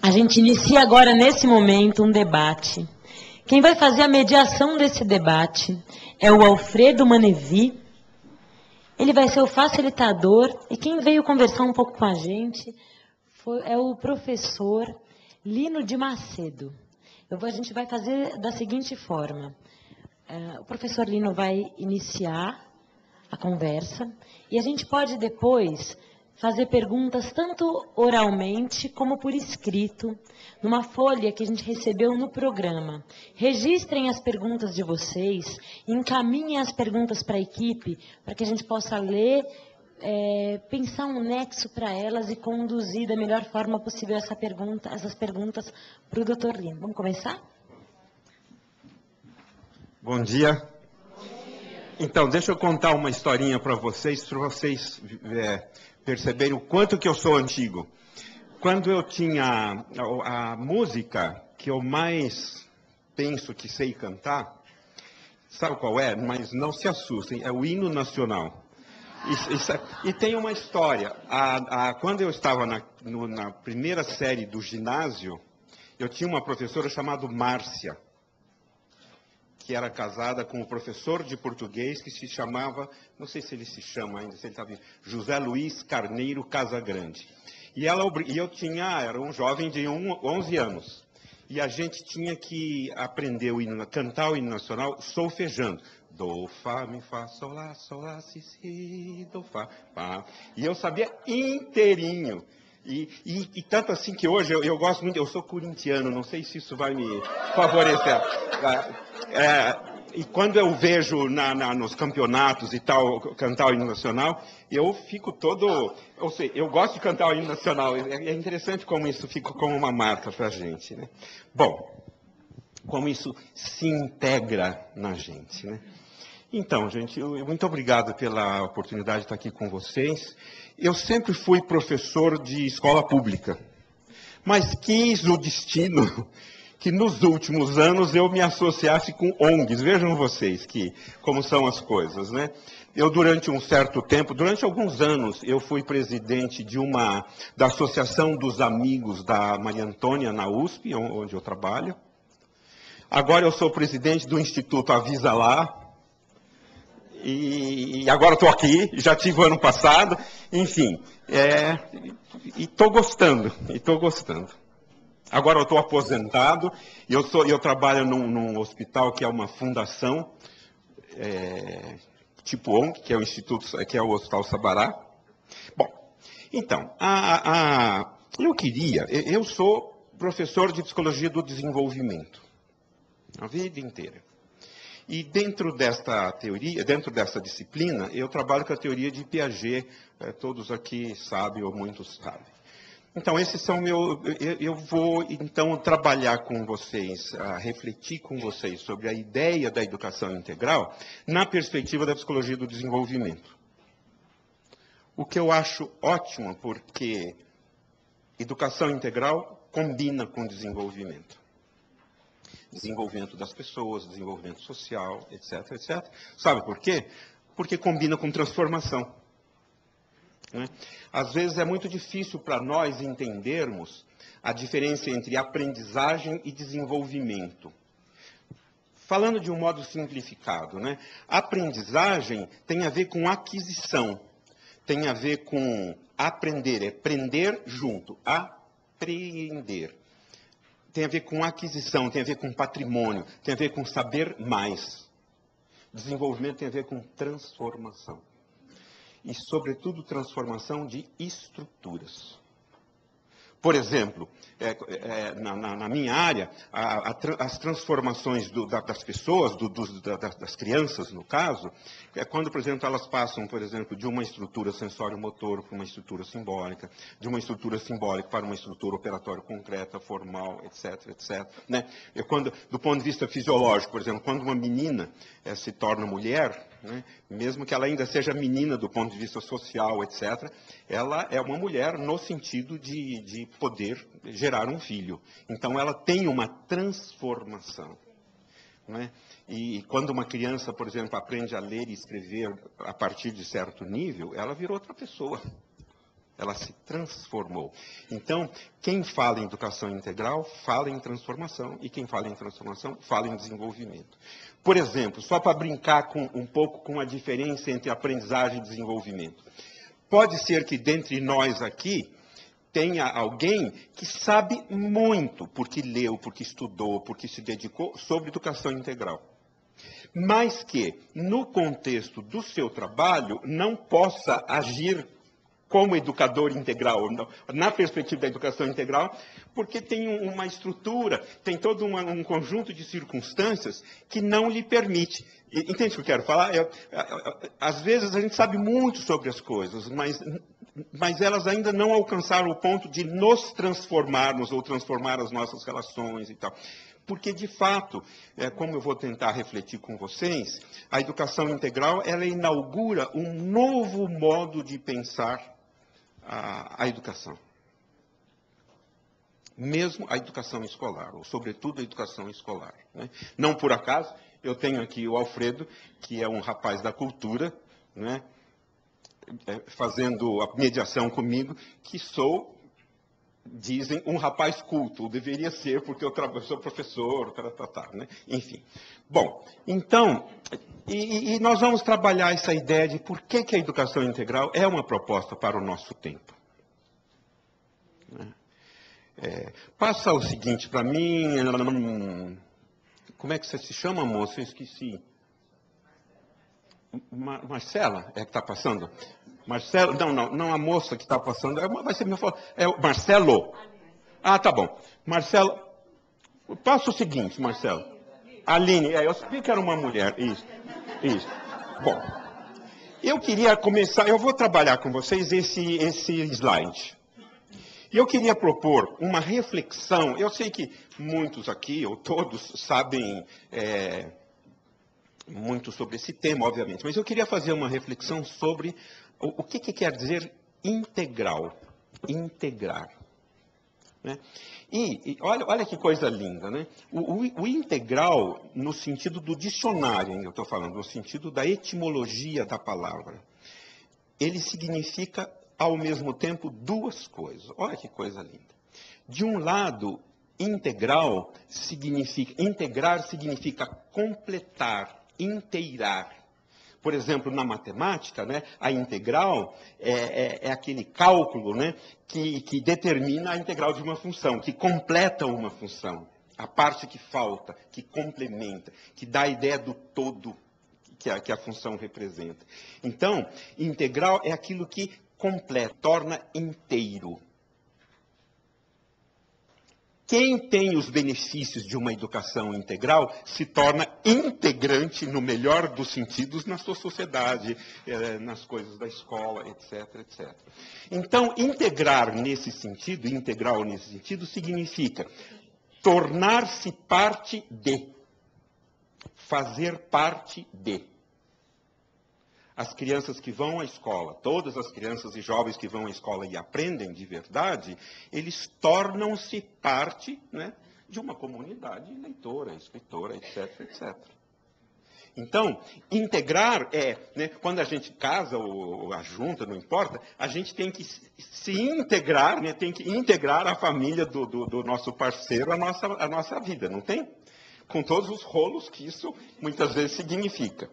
A gente inicia agora, nesse momento, um debate. Quem vai fazer a mediação desse debate é o Alfredo Manevi. Ele vai ser o facilitador, e quem veio conversar um pouco com a gente é o professor Lino de Macedo. A gente vai fazer da seguinte forma. O professor Lino vai iniciar a conversa, e a gente pode depois fazer perguntas tanto oralmente como por escrito, numa folha que a gente recebeu no programa. Registrem as perguntas de vocês, encaminhem as perguntas para a equipe, para que a gente possa ler, pensar um nexo para elas e conduzir da melhor forma possível essas perguntas para o Dr. Lino. Vamos começar? Bom dia. Então, deixa eu contar uma historinha para vocês perceberem o quanto que eu sou antigo. Quando eu tinha a música que eu mais penso que sei cantar, sabe qual é? Mas não se assustem, é o hino nacional. E tem uma história. Quando eu estava na primeira série do ginásio, eu tinha uma professora chamada Márcia, que era casada com um professor de português que se chamava, não sei se ele se chama ainda, se ele está vivo, José Luiz Carneiro Casagrande. E eu era um jovem de 11 anos. E a gente tinha que aprender cantar o hino nacional solfejando. Do, fá, mi, fá, sol, lá, si, do, fá, fá. E eu sabia inteirinho. E tanto assim que hoje eu gosto muito, eu sou corintiano, não sei se isso vai me favorecer. E quando eu vejo nos campeonatos e tal, cantar o hino nacional, eu fico todo... Ou seja, eu gosto de cantar o hino nacional, é interessante como isso fica como uma marca para a gente, né? Bom, como isso se integra na gente, né? Então, gente, muito obrigado pela oportunidade de estar aqui com vocês. Eu sempre fui professor de escola pública, mas quis o destino que nos últimos anos eu me associasse com ONGs. Vejam vocês como são as coisas, né? Eu, durante um certo tempo, durante alguns anos, eu fui presidente da Associação dos Amigos da Maria Antônia, na USP, onde eu trabalho. Agora eu sou presidente do Instituto Avisa Lá, e agora estou aqui, já tive o ano passado, enfim, e estou gostando. Agora eu estou aposentado, e eu trabalho num hospital que é uma fundação, tipo ONG, que é o Instituto, que é o Hospital Sabará. Bom, então, eu sou professor de Psicologia do Desenvolvimento, a vida inteira. E dentro dessa disciplina, eu trabalho com a teoria de Piaget, todos aqui sabem, ou muitos sabem. Então, eu vou, então, trabalhar com vocês, refletir com vocês sobre a ideia da educação integral na perspectiva da psicologia do desenvolvimento. O que eu acho ótimo, porque educação integral combina com desenvolvimento. Desenvolvimento das pessoas, desenvolvimento social, etc, etc. Sabe por quê? Porque combina com transformação. Né? Às vezes é muito difícil para nós entendermos a diferença entre aprendizagem e desenvolvimento. Falando de um modo simplificado, né? Aprendizagem tem a ver com aquisição, tem a ver com aprender, prender junto, aprender. Tem a ver com aquisição, tem a ver com patrimônio, tem a ver com saber mais. Desenvolvimento tem a ver com transformação. E, sobretudo, transformação de estruturas. Por exemplo, na minha área, as transformações das pessoas, das crianças, no caso, é quando, por exemplo, elas passam, por exemplo, de uma estrutura sensório-motor para uma estrutura simbólica, de uma estrutura simbólica para uma estrutura operatória concreta, formal, etc, etc. Né? Do ponto de vista fisiológico, por exemplo, quando uma menina se torna mulher, né, mesmo que ela ainda seja menina do ponto de vista social, etc., ela é uma mulher no sentido de poder gerar um filho. Então, ela tem uma transformação. Né? E quando uma criança, por exemplo, aprende a ler e escrever a partir de certo nível, ela virou outra pessoa. ela se transformou. Então, quem fala em educação integral, fala em transformação, e quem fala em transformação, fala em desenvolvimento. Por exemplo, só para brincar um pouco com a diferença entre aprendizagem e desenvolvimento. Pode ser que dentre nós aqui, tenha alguém que sabe muito, porque leu, porque estudou, porque se dedicou, sobre educação integral. Mas que, no contexto do seu trabalho, não possa agir como educador integral, na perspectiva da educação integral, porque tem uma estrutura, tem todo um conjunto de circunstâncias que não lhe permite. Entende o que eu quero falar? Às vezes a gente sabe muito sobre as coisas, mas elas ainda não alcançaram o ponto de nos transformarmos ou transformar as nossas relações e tal. Porque, de fato, como eu vou tentar refletir com vocês, a educação integral, ela inaugura um novo modo de pensar a educação. Mesmo a educação escolar, ou sobretudo a educação escolar, né? Não por acaso, eu tenho aqui o Alfredo, que é um rapaz da cultura, né? Fazendo a mediação comigo, que sou, dizem, um rapaz culto. Deveria ser, porque eu sou professor, né? Enfim. Bom, então, e nós vamos trabalhar essa ideia de por que a educação integral é uma proposta para o nosso tempo. Passa o seguinte para mim. Como é que você se chama, moça? Eu esqueci. Marcela é que está passando? Marcelo? Não a moça que está passando. Vai ser é o Marcelo. Ah, tá bom. Marcelo, passa o seguinte, Marcelo. Aline, eu sabia que era uma mulher. Isso. Bom, eu queria começar, eu vou trabalhar com vocês esse slide. E eu queria propor uma reflexão. Eu sei que muitos aqui, ou todos, sabem muito sobre esse tema, obviamente, mas eu queria fazer uma reflexão sobre o que quer dizer integral, integrar. Né? E olha que coisa linda, né? O integral, no sentido do dicionário, eu estou falando, no sentido da etimologia da palavra, ele significa, ao mesmo tempo, duas coisas. Olha que coisa linda. De um lado, integrar significa completar, inteirar. Por exemplo, na matemática, né, a integral é aquele cálculo, né, que determina a integral de uma função, que completa uma função. A parte que falta, que complementa, que dá a ideia do todo que a função representa. Então, integral é aquilo que completa, torna inteiro. Quem tem os benefícios de uma educação integral se torna integrante, no melhor dos sentidos, na sua sociedade, nas coisas da escola, etc, etc. Então, integral nesse sentido, significa tornar-se parte de, fazer parte de. As crianças que vão à escola, todas as crianças e jovens que vão à escola e aprendem de verdade, eles tornam-se parte, né, de uma comunidade leitora, escritora, etc, etc. Então, integrar né, quando a gente casa ou ajunta, não importa, a gente tem que se integrar, né, tem que integrar a família do nosso parceiro à nossa vida, não tem? Com todos os rolos que isso muitas vezes significa.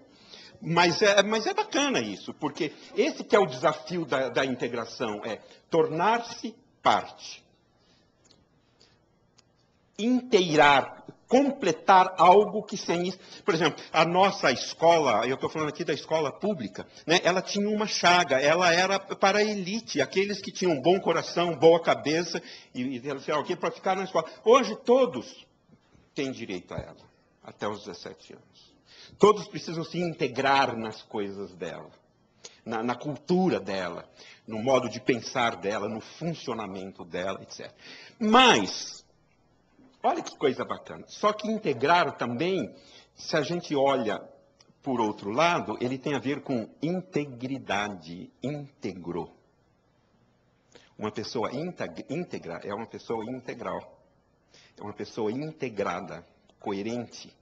Mas é bacana isso, porque esse que é o desafio da integração, tornar-se parte. Inteirar, completar algo que sem isso... Por exemplo, a nossa escola, eu estou falando aqui da escola pública, né, ela tinha uma chaga, ela era para a elite, aqueles que tinham bom coração, boa cabeça, e para ficar na escola. Hoje todos têm direito a ela, até os 17 anos. Todos precisam se integrar nas coisas dela, na cultura dela, no modo de pensar dela, no funcionamento dela, etc. Mas, olha que coisa bacana. Só que integrar também, se a gente olha por outro lado, ele tem a ver com integridade, íntegro. Uma pessoa íntegra é uma pessoa integral. É uma pessoa integrada, coerente.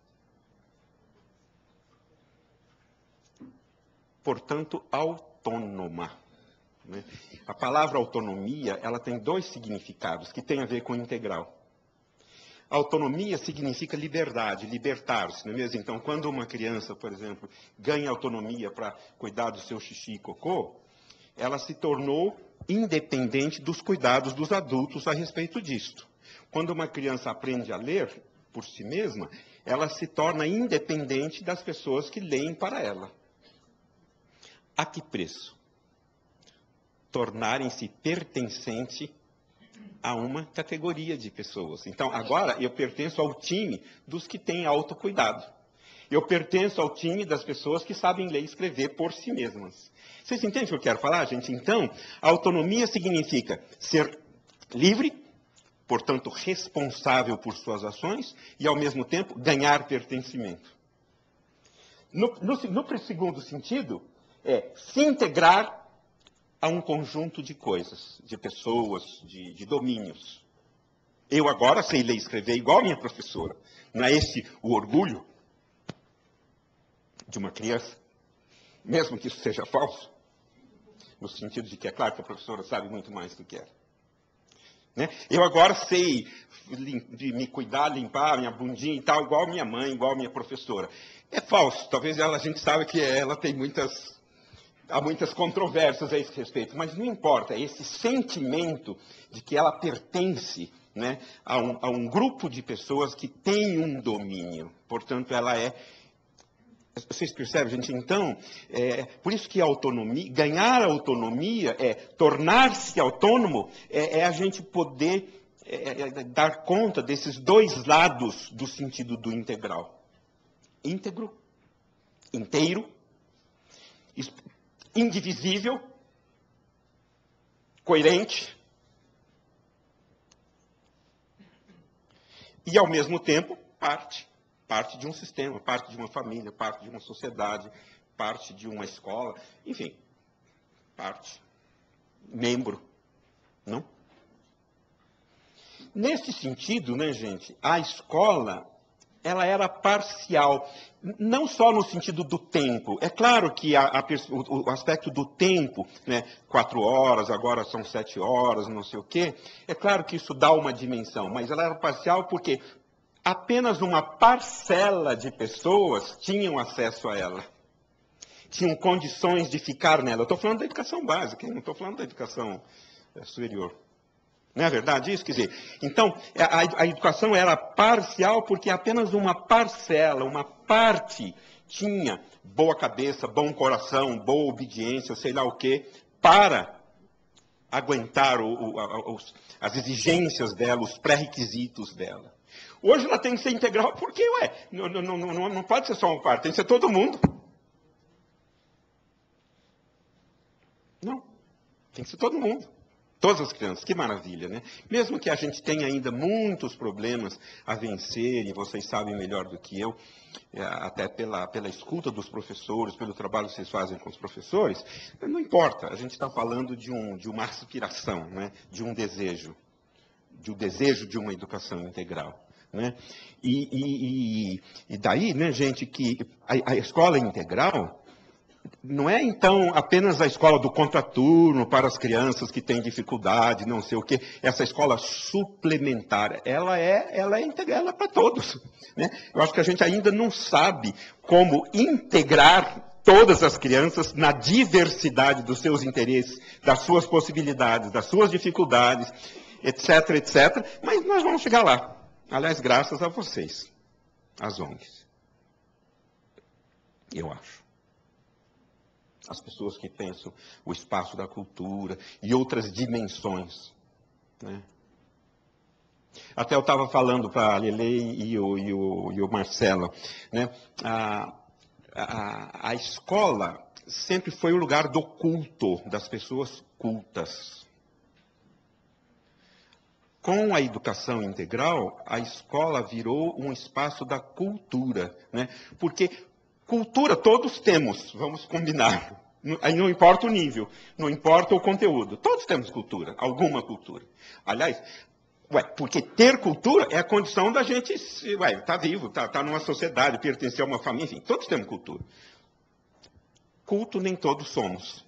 Portanto, autônoma. né? A palavra autonomia, ela tem dois significados que têm a ver com integral. Autonomia significa liberdade, libertar-se, não é mesmo? Então, quando uma criança, por exemplo, ganha autonomia para cuidar do seu xixi e cocô, ela se tornou independente dos cuidados dos adultos a respeito disto. Quando uma criança aprende a ler por si mesma, ela se torna independente das pessoas que leem para ela. A que preço? Tornarem-se pertencente a uma categoria de pessoas. Então, agora eu pertenço ao time dos que têm autocuidado. Eu pertenço ao time das pessoas que sabem ler e escrever por si mesmas. Vocês entendem o que eu quero falar, gente? Então, a autonomia significa ser livre, portanto, responsável por suas ações, e, ao mesmo tempo, ganhar pertencimento. No segundo sentido, é se integrar a um conjunto de coisas, de pessoas, de domínios. Eu agora sei ler e escrever igual a minha professora. Não é esse o orgulho de uma criança? Mesmo que isso seja falso. No sentido de que é claro que a professora sabe muito mais do que ela. Né? Eu agora sei de me cuidar, limpar minha bundinha e tal, igual a minha mãe, igual a minha professora. É falso. Talvez a gente saiba que ela tem há muitas controvérsias a esse respeito, mas não importa, é esse sentimento de que ela pertence, né, a um grupo de pessoas que tem um domínio. Portanto, ela é... Vocês percebem, gente? Então, por isso que a autonomia, ganhar autonomia, tornar-se autônomo, é a gente poder dar conta desses dois lados do sentido do integral. Íntegro, inteiro, indivisível, coerente e, ao mesmo tempo, parte de um sistema, parte de uma família, parte de uma sociedade, parte de uma escola, enfim, membro, não? Nesse sentido, né, gente, a escola, ela era parcial, não só no sentido do tempo. É claro que o aspecto do tempo, né, 4 horas, agora são 7 horas, não sei o quê, é claro que isso dá uma dimensão, mas ela era parcial porque apenas uma parcela de pessoas tinham acesso a ela. Tinham condições de ficar nela. Eu estou falando da educação básica, não estou falando da educação superior. Não é verdade isso? Quer dizer, então, a educação era parcial porque apenas uma parcela, uma parte, tinha boa cabeça, bom coração, boa obediência, sei lá o quê, para aguentar as exigências dela, os pré-requisitos dela. Hoje ela tem que ser integral porque, não pode ser só uma parte, tem que ser todo mundo. Não, tem que ser todo mundo. Todas as crianças, que maravilha, né? Mesmo que a gente tenha ainda muitos problemas a vencer, e vocês sabem melhor do que eu, até pela escuta dos professores, pelo trabalho que vocês fazem com os professores, não importa, a gente está falando de uma aspiração, né? De um desejo de uma educação integral. Né? E daí, né, gente, que a escola integral não é, então, apenas a escola do contraturno para as crianças que têm dificuldade, não sei o quê. Essa escola suplementar, ela é integral, ela é para todos. Né? Eu acho que a gente ainda não sabe como integrar todas as crianças na diversidade dos seus interesses, das suas possibilidades, das suas dificuldades, etc, etc. Mas nós vamos chegar lá. Aliás, graças a vocês, as ONGs. Eu acho. As pessoas que pensam o espaço da cultura e outras dimensões. Né? Até eu estava falando para a Lele e o Marcelo. Né? A escola sempre foi o lugar do culto, das pessoas cultas. Com a educação integral, a escola virou um espaço da cultura. Né? Porque cultura todos temos, vamos combinar. Aí não importa o nível, não importa o conteúdo. Todos temos cultura, alguma cultura. Aliás, porque ter cultura é a condição da gente estar vivo, estar numa sociedade, pertencer a uma família, enfim, todos temos cultura. Culto nem todos somos.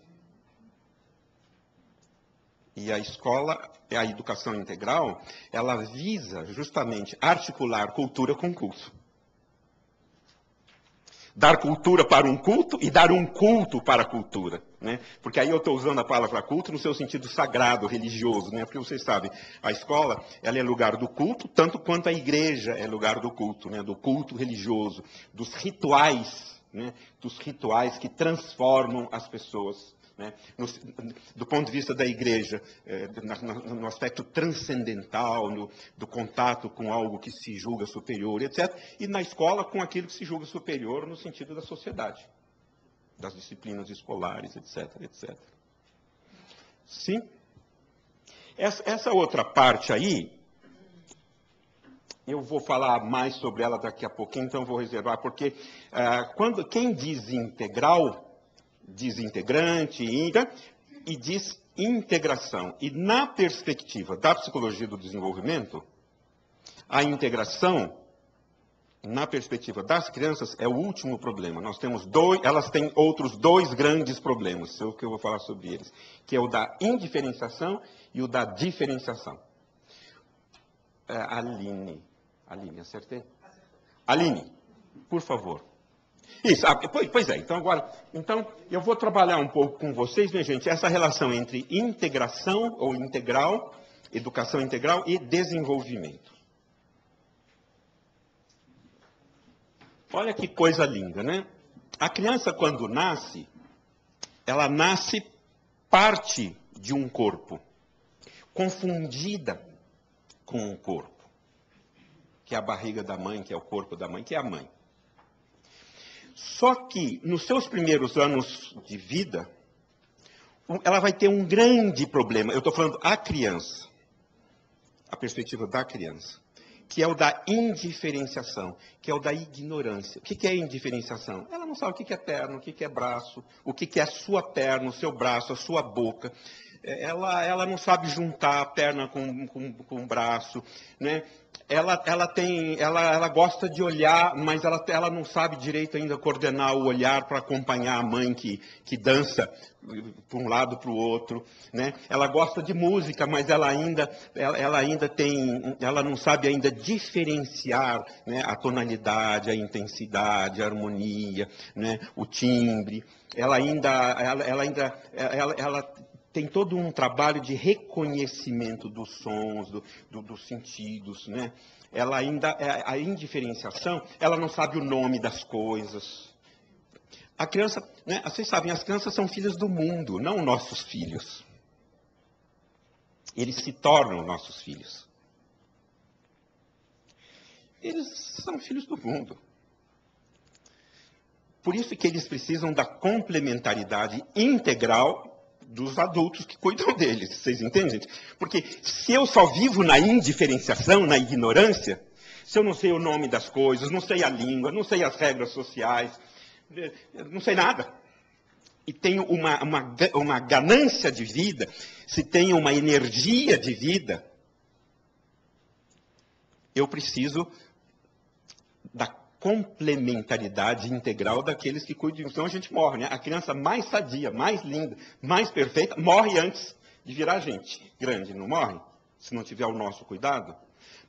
E a escola, a educação integral, ela visa justamente articular cultura com culto. Dar cultura para um culto e dar um culto para a cultura, né? Porque aí eu estou usando a palavra culto no seu sentido sagrado, religioso, né? Porque vocês sabem, a escola, ela é lugar do culto, tanto quanto a igreja é lugar do culto, né? Do culto religioso, dos rituais, né? Dos rituais que transformam as pessoas, né? Do ponto de vista da igreja, no aspecto transcendental, do contato com algo que se julga superior, etc. E na escola, com aquilo que se julga superior no sentido da sociedade, das disciplinas escolares, etc. etc. Sim? Essa outra parte aí, eu vou falar mais sobre ela daqui a pouquinho, então vou reservar, porque quem diz integral, diz integrante, e diz integração. E na perspectiva da psicologia do desenvolvimento, a integração, na perspectiva das crianças, é o último problema. Nós temos elas têm outros dois grandes problemas, é o que eu vou falar sobre eles, que é o da indiferenciação e o da diferenciação. Aline, acertei? Aline, por favor. Isso, pois é, então eu vou trabalhar um pouco com vocês, minha gente, essa relação entre integração ou integral, educação integral e desenvolvimento. Olha que coisa linda, né? A criança, quando nasce, ela nasce parte de um corpo, confundida com um corpo, que é a barriga da mãe, que é o corpo da mãe, que é a mãe. Só que, nos seus primeiros anos de vida, ela vai ter um grande problema. Eu estou falando a criança, a perspectiva da criança, que é o da indiferenciação, que é o da ignorância. O que é indiferenciação? Ela não sabe o que é perna, o que é braço, o que é a sua perna, o seu braço, a sua boca. Ela não sabe juntar a perna com o braço, né? Ela gosta de olhar, mas ela não sabe direito ainda coordenar o olhar para acompanhar a mãe que dança para um lado para o outro, né? Ela gosta de música, mas ela não sabe ainda diferenciar, né, a tonalidade, a intensidade, a harmonia, né, o timbre. Ela tem todo um trabalho de reconhecimento dos sons, dos sentidos, né? A indiferenciação, ela não sabe o nome das coisas. A criança, né, vocês sabem, as crianças são filhas do mundo, não nossos filhos. Eles se tornam nossos filhos. Eles são filhos do mundo. Por isso que eles precisam da complementaridade integral dos adultos que cuidam deles, vocês entendem, gente? Porque se eu só vivo na indiferenciação, na ignorância, se eu não sei o nome das coisas, não sei a língua, não sei as regras sociais, não sei nada, e tenho uma ganância de vida, se tenho uma energia de vida, eu preciso da complementaridade integral daqueles que cuidam. Então a gente morre, né? A criança mais sadia, mais linda, mais perfeita, morre antes de virar gente grande, não morre? Se não tiver o nosso cuidado.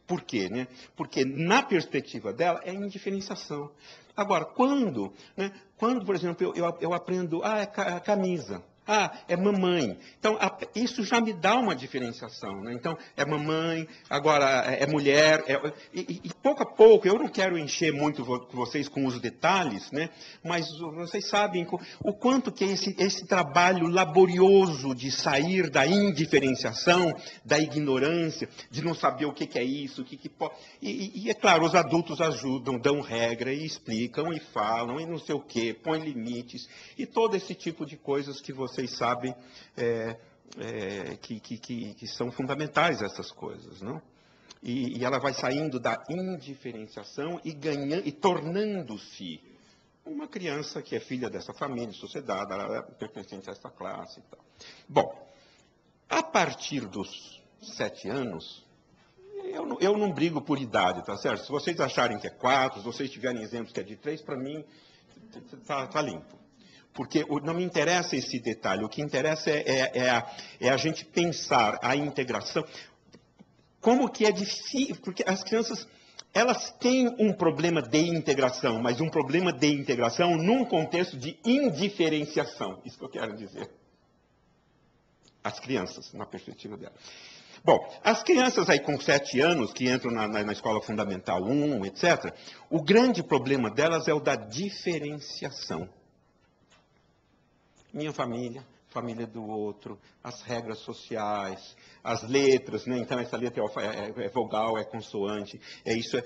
Por quê, né? Porque na perspectiva dela é indiferenciação. Agora, quando, por exemplo, eu aprendo, é camisa, é mamãe. Então, isso já me dá uma diferenciação, né? Então, é mamãe, agora é mulher. E pouco a pouco, eu não quero encher muito vocês com os detalhes, né? Mas vocês sabem o quanto que esse trabalho laborioso de sair da indiferenciação, da ignorância, de não saber o que é isso, o que pode... E é claro, os adultos ajudam, dão regra e explicam e falam e não sei o quê, põem limites e todo esse tipo de coisas que vocês sabem que são fundamentais essas coisas, não? E ela vai saindo da indiferenciação e ganhando e tornando-se uma criança que é filha dessa família, sociedade, ela é pertencente a essa classe e tal. Bom, a partir dos 7 anos, eu não brigo por idade, tá certo? Se vocês acharem que é 4, se vocês tiverem exemplos que é de 3, para mim, tá limpo. Porque não me interessa esse detalhe, o que interessa é a gente pensar a integração. Como que é difícil, porque as crianças, elas têm um problema de integração, mas um problema de integração num contexto de indiferenciação. Isso que eu quero dizer. As crianças, na perspectiva delas. Bom, as crianças aí com 7 anos, que entram na escola fundamental 1, etc., o grande problema delas é o da diferenciação. Minha família, família do outro, as regras sociais, as letras, né? Então essa letra é vogal, é consoante, é isso.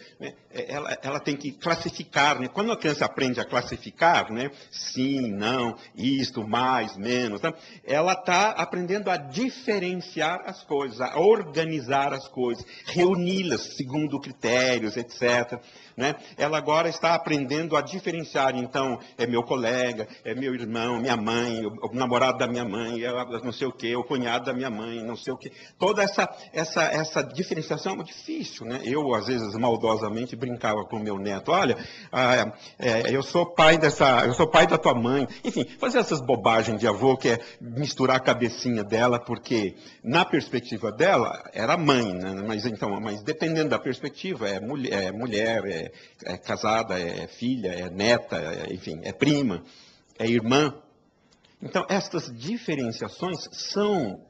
Ela tem que classificar, né? Quando a criança aprende a classificar, né? Sim, não, isto, mais, menos, né? Ela está aprendendo a diferenciar as coisas, a organizar as coisas, reuni-las segundo critérios, etc. Né? Ela agora está aprendendo a diferenciar, então, é meu colega, é meu irmão, minha mãe, o namorado da minha mãe, não sei o quê, o cunhado da minha mãe, não sei o quê. Toda essa diferenciação é muito difícil, né? Eu, às vezes, maldosamente, brincava com o meu neto, olha, eu sou pai da tua mãe. Enfim, fazer essas bobagens de avô, que é misturar a cabecinha dela, porque, na perspectiva dela, era mãe, né? Mas dependendo da perspectiva, é mulher, é casada, é filha, é neta, enfim, é prima, é irmã. Então, estas diferenciações são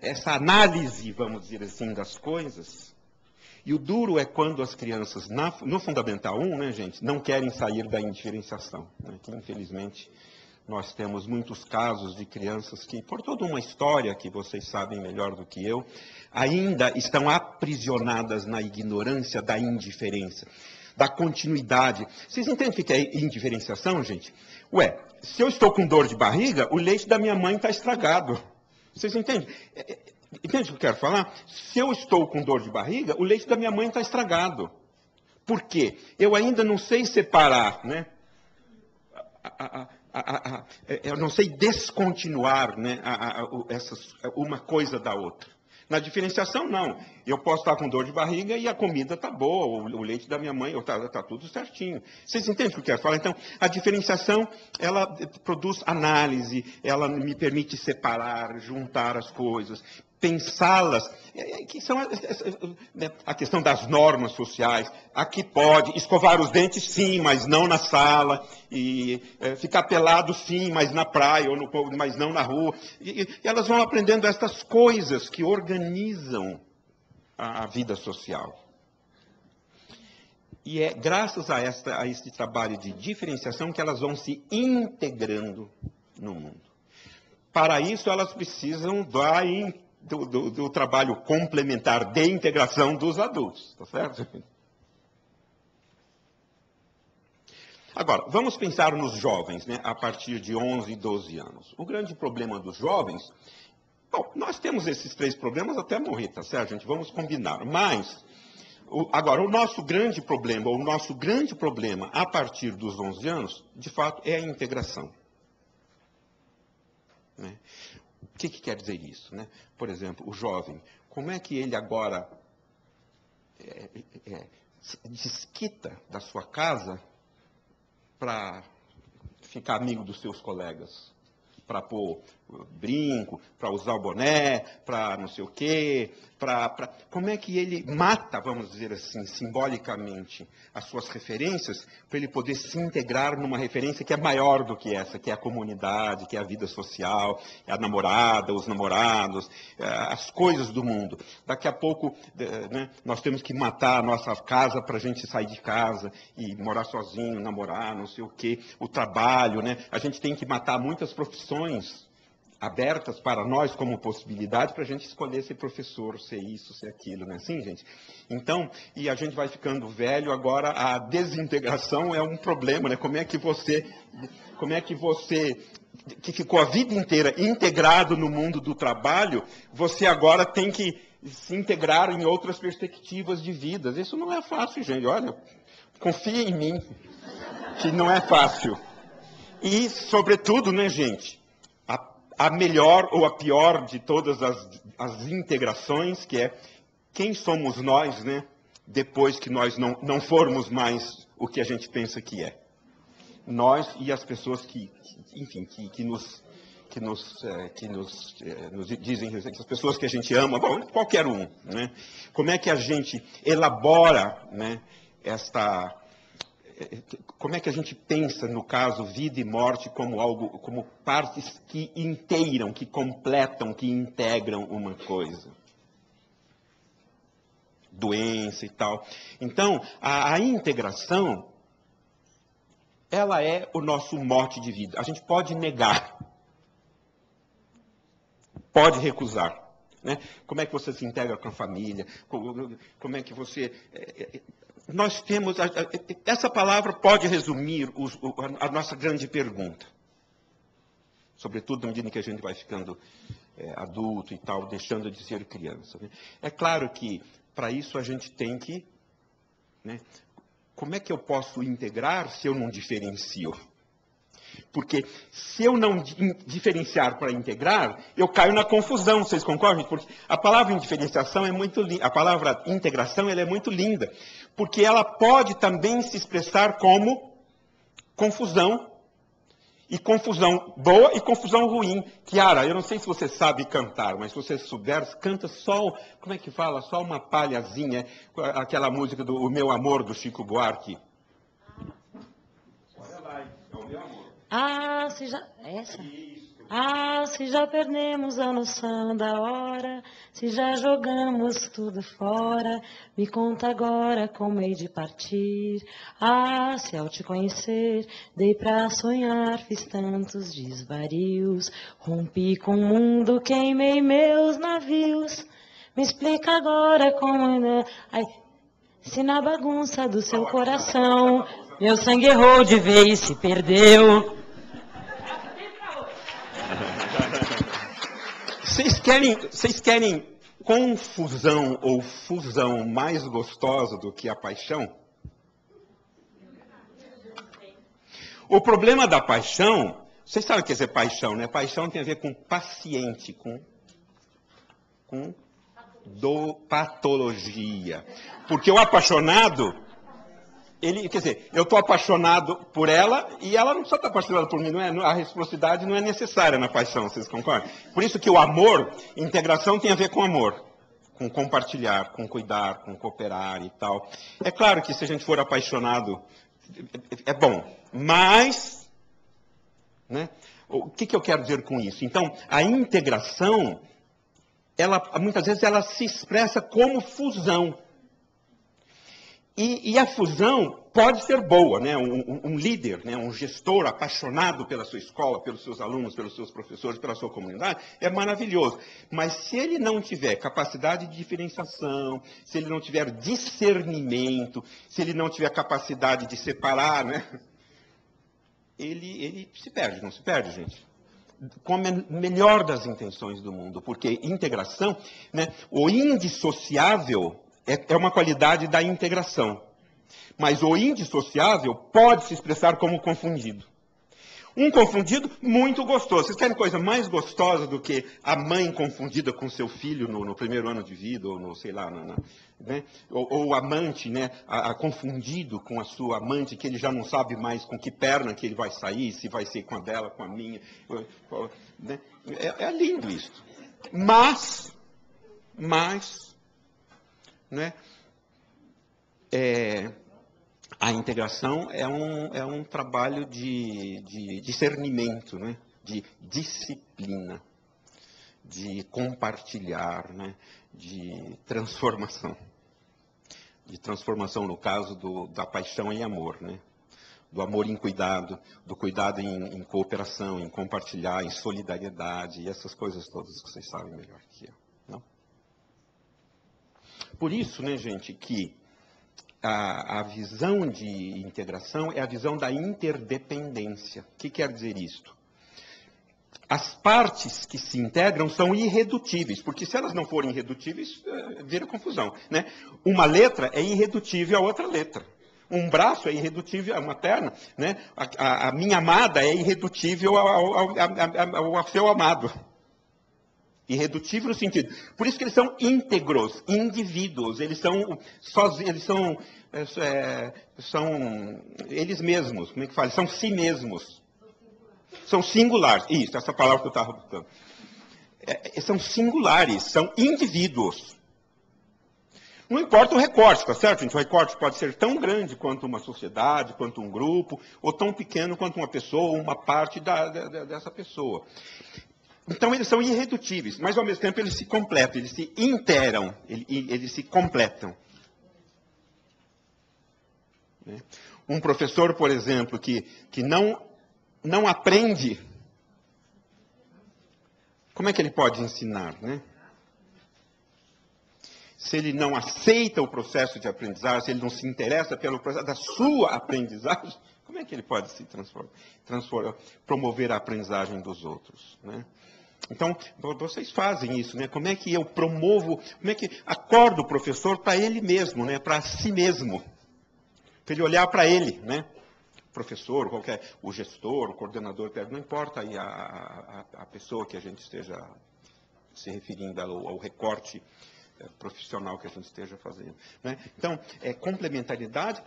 essa análise, vamos dizer assim, das coisas. E o duro é quando as crianças, no Fundamental 1, né, gente, não querem sair da indiferenciação. Né, que, infelizmente, nós temos muitos casos de crianças que, por toda uma história que vocês sabem melhor do que eu, ainda estão aprisionadas na ignorância da indiferença, da continuidade. Vocês entendem o que é indiferenciação, gente? Ué, se eu estou com dor de barriga, o leite da minha mãe está estragado. Vocês entendem? Entende o que eu quero falar? Se eu estou com dor de barriga, o leite da minha mãe está estragado. Por quê? Eu ainda não sei separar, né? Eu não sei descontinuar, né, uma coisa da outra. Na diferenciação, não. Eu posso estar com dor de barriga e a comida está boa, o leite da minha mãe está tudo certinho. Vocês entendem o que eu quero falar? Então, a diferenciação, ela produz análise, ela me permite separar, juntar as coisas, pensá-las, que são a questão das normas sociais. Aqui pode escovar os dentes, sim, mas não na sala, e ficar pelado, sim, mas na praia, mas não na rua. E elas vão aprendendo estas coisas que organizam a vida social. E é graças a este trabalho de diferenciação que elas vão se integrando no mundo. Para isso, elas precisam do trabalho complementar de integração dos adultos, tá certo? Agora, vamos pensar nos jovens, né, a partir de 11, 12 anos. O grande problema dos jovens, bom, nós temos esses 3 problemas até morrer, tá certo, gente? Vamos combinar. Mas, agora, o nosso grande problema a partir dos 11 anos, de fato, é a integração. Né? O que quer dizer isso? Né? Por exemplo, o jovem, como é que ele agora desquita da sua casa para ficar amigo dos seus colegas? Para pôr brinco, para usar o boné, para não sei o quê, como é que ele mata, vamos dizer assim, simbolicamente, as suas referências, para ele poder se integrar numa referência que é maior do que essa, que é a comunidade, que é a vida social, é a namorada, os namorados, as coisas do mundo. Daqui a pouco, né, nós temos que matar a nossa casa para a gente sair de casa e morar sozinho, namorar, não sei o quê, o trabalho, né? A gente tem que matar muitas profissões abertas para nós como possibilidade para a gente escolher ser professor, ser isso, ser aquilo, não é assim, gente? Então, e a gente vai ficando velho, agora a desintegração é um problema, né? Como é que você, que ficou a vida inteira integrado no mundo do trabalho, você agora tem que se integrar em outras perspectivas de vida. Isso não é fácil, gente. Olha, confia em mim, que não é fácil. E, sobretudo, né, gente, a melhor ou a pior de todas as integrações, que é quem somos nós, né, depois que nós não formos mais o que a gente pensa que é. nós e as pessoas enfim, que nos dizem, as pessoas que a gente ama, bom, qualquer um, né? Como é que a gente elabora, né, como é que a gente pensa, no caso, vida e morte como algo, como partes que inteiram, que completam, que integram uma coisa? Doença e tal. Então, a integração, ela é o nosso mote de vida. A gente pode negar, pode recusar, né? Como é que você se integra com a família? Como é que você... Nós temos... Essa palavra pode resumir a nossa grande pergunta. Sobretudo na medida em que a gente vai ficando adulto e tal, deixando de ser criança, né? É claro que, para isso, a gente tem que... né? Como é que eu posso integrar se eu não diferencio? Porque se eu não diferenciar para integrar, eu caio na confusão, vocês concordam? Porque a palavra indiferenciação é muito linda, a palavra integração ela é muito linda, porque ela pode também se expressar como confusão, e confusão boa e confusão ruim. Chiara, eu não sei se você sabe cantar, mas se você souber, canta só, como é que fala? Só uma palhazinha, aquela música do O Meu Amor, do Chico Buarque. Olha lá, é o meu amor. Ah, se já... Essa? Ah, se já perdemos a noção da hora, se já jogamos tudo fora, me conta agora como hei de partir. Ah, se ao te conhecer, dei pra sonhar, fiz tantos desvarios, rompi com o mundo, queimei meus navios. Me explica agora como... Ai, se na bagunça do seu coração, meu sangue errou de vez, se perdeu. Vocês querem confusão ou fusão mais gostosa do que a paixão? O problema da paixão, vocês sabem o que é dizer paixão, né? Paixão tem a ver com paciente, com patologia. Porque o apaixonado, quer dizer, eu estou apaixonado por ela e ela não precisa estar apaixonada por mim. A reciprocidade não é necessária na paixão, vocês concordam? Por isso que o amor, integração tem a ver com amor, com compartilhar, com cuidar, com cooperar e tal. É claro que se a gente for apaixonado, é bom, mas, né, o que eu quero dizer com isso? Então, a integração, muitas vezes ela se expressa como fusão. E a fusão pode ser boa, né? Um líder, né? Um gestor apaixonado pela sua escola, pelos seus alunos, pelos seus professores, pela sua comunidade, é maravilhoso. Mas se ele não tiver capacidade de diferenciação, se ele não tiver discernimento, se ele não tiver capacidade de separar, né? Ele se perde, não se perde, gente? Com a melhor das intenções do mundo, porque integração, né? O indissociável é uma qualidade da integração. Mas o indissociável pode se expressar como confundido. Um confundido muito gostoso. Vocês querem coisa mais gostosa do que a mãe confundida com seu filho no primeiro ano de vida, ou no, sei lá, né? ou o amante, né? Confundido com a sua amante, que ele já não sabe mais com que perna que ele vai sair, se vai ser com a dela, com a minha. Né? É lindo isso. Mas, né? A integração é um trabalho de discernimento, né? De disciplina, de compartilhar, né? De transformação. De transformação, no caso da paixão em amor, né? Do amor em cuidado, do cuidado em cooperação, em compartilhar, em solidariedade, e essas coisas todas que vocês sabem melhor que eu. Não? Por isso, né, gente, que a visão de integração é a visão da interdependência. O que quer dizer isto? As partes que se integram são irredutíveis, porque se elas não forem irredutíveis, vira confusão, né? Uma letra é irredutível a outra letra. Um braço é irredutível a uma perna, né? A minha amada é irredutível ao seu amado. Irredutível no sentido. Por isso que eles são íntegros, indivíduos. Eles são sozinhos, são eles mesmos. Como é que fala? São si mesmos. São singulares. Isso, essa palavra que eu estava buscando. São singulares, são indivíduos. Não importa o recorte, tá certo, gente? O recorte pode ser tão grande quanto uma sociedade, quanto um grupo, ou tão pequeno quanto uma pessoa, ou uma parte dessa pessoa. Então, eles são irredutíveis, mas, ao mesmo tempo, eles se completam, eles se interam, eles se completam. Um professor, por exemplo, que não aprende, como é que ele pode ensinar, né? Se ele não aceita o processo de aprendizagem, se ele não se interessa pelo processo da sua aprendizagem, como é que ele pode se promover a aprendizagem dos outros, né? Então, vocês fazem isso, né? Como é que eu promovo, como é que acordo o professor para ele mesmo, né? Para si mesmo. Para ele olhar para ele, né? O professor, o gestor, o coordenador, não importa aí a pessoa que a gente esteja se referindo ao recorte profissional que a gente esteja fazendo, né? Então, complementaridade,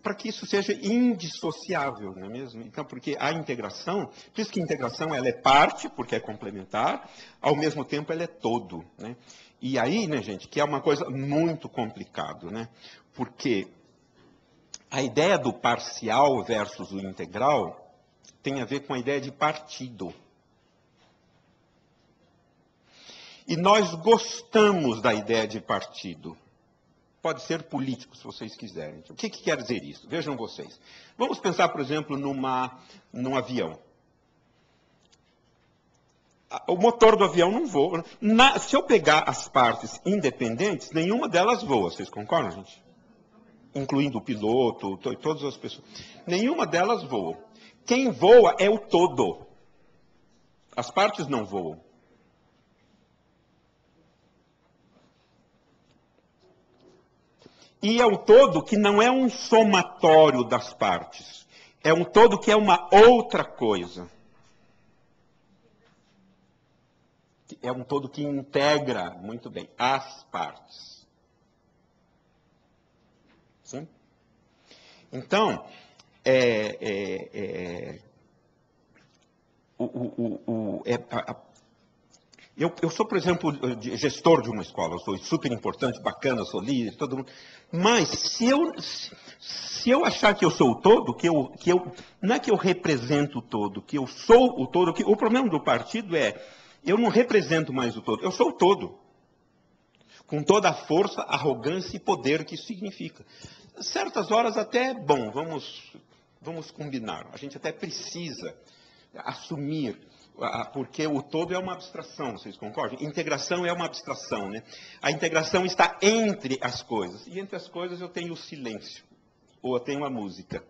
para que isso seja indissociável, não é mesmo? Então, porque a integração, por isso que a integração ela é parte, porque é complementar, ao mesmo tempo ela é todo, né? E aí, né, gente, que é uma coisa muito complicada, né? Porque a ideia do parcial versus o integral tem a ver com a ideia de partido. E nós gostamos da ideia de partido. Pode ser político, se vocês quiserem. O que quer dizer isso? Vejam vocês. Vamos pensar, por exemplo, num avião. O motor do avião não voa. Se eu pegar as partes independentes, nenhuma delas voa. Vocês concordam, gente? Incluindo o piloto, todas as pessoas. Nenhuma delas voa. Quem voa é o todo. As partes não voam. E é um todo que não é um somatório das partes. É um todo que é uma outra coisa. É um todo que integra, muito bem, as partes. Sim? Então, eu sou, por exemplo, gestor de uma escola, eu sou super importante, bacana, sou líder, todo mundo. Mas se eu achar que eu sou o todo, não é que eu represento o todo, que eu sou o todo, o problema do partido eu não represento mais o todo, eu sou o todo. Com toda a força, arrogância e poder que isso significa. Certas horas até, bom, vamos combinar, a gente até precisa assumir, porque o todo é uma abstração, vocês concordam? Integração é uma abstração, né? A integração está entre as coisas. E entre as coisas eu tenho o silêncio, ou eu tenho a música.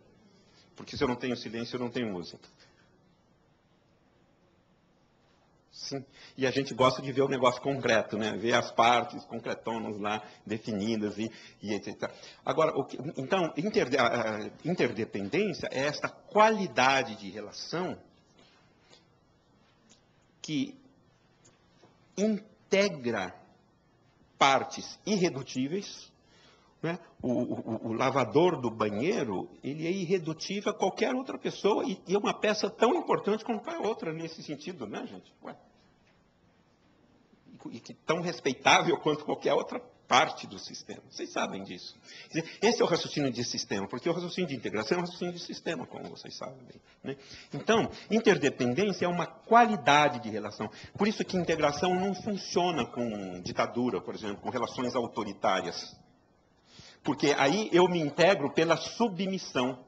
Porque se eu não tenho silêncio, eu não tenho música. Sim. E a gente gosta de ver o negócio concreto, né? Ver as partes concretonas lá definidas e etc. Agora, então, interdependência é esta qualidade de relação que integra partes irredutíveis, né? O lavador do banheiro, ele é irredutível a qualquer outra pessoa e é uma peça tão importante como qualquer outra nesse sentido, né, gente? Ué. E que tão respeitável quanto qualquer outra parte do sistema. Vocês sabem disso. Esse é o raciocínio de sistema, porque o raciocínio de integração é um raciocínio de sistema, como vocês sabem bem, né? Então, interdependência é uma qualidade de relação. Por isso que integração não funciona com ditadura, por exemplo, com relações autoritárias. Porque aí eu me integro pela submissão.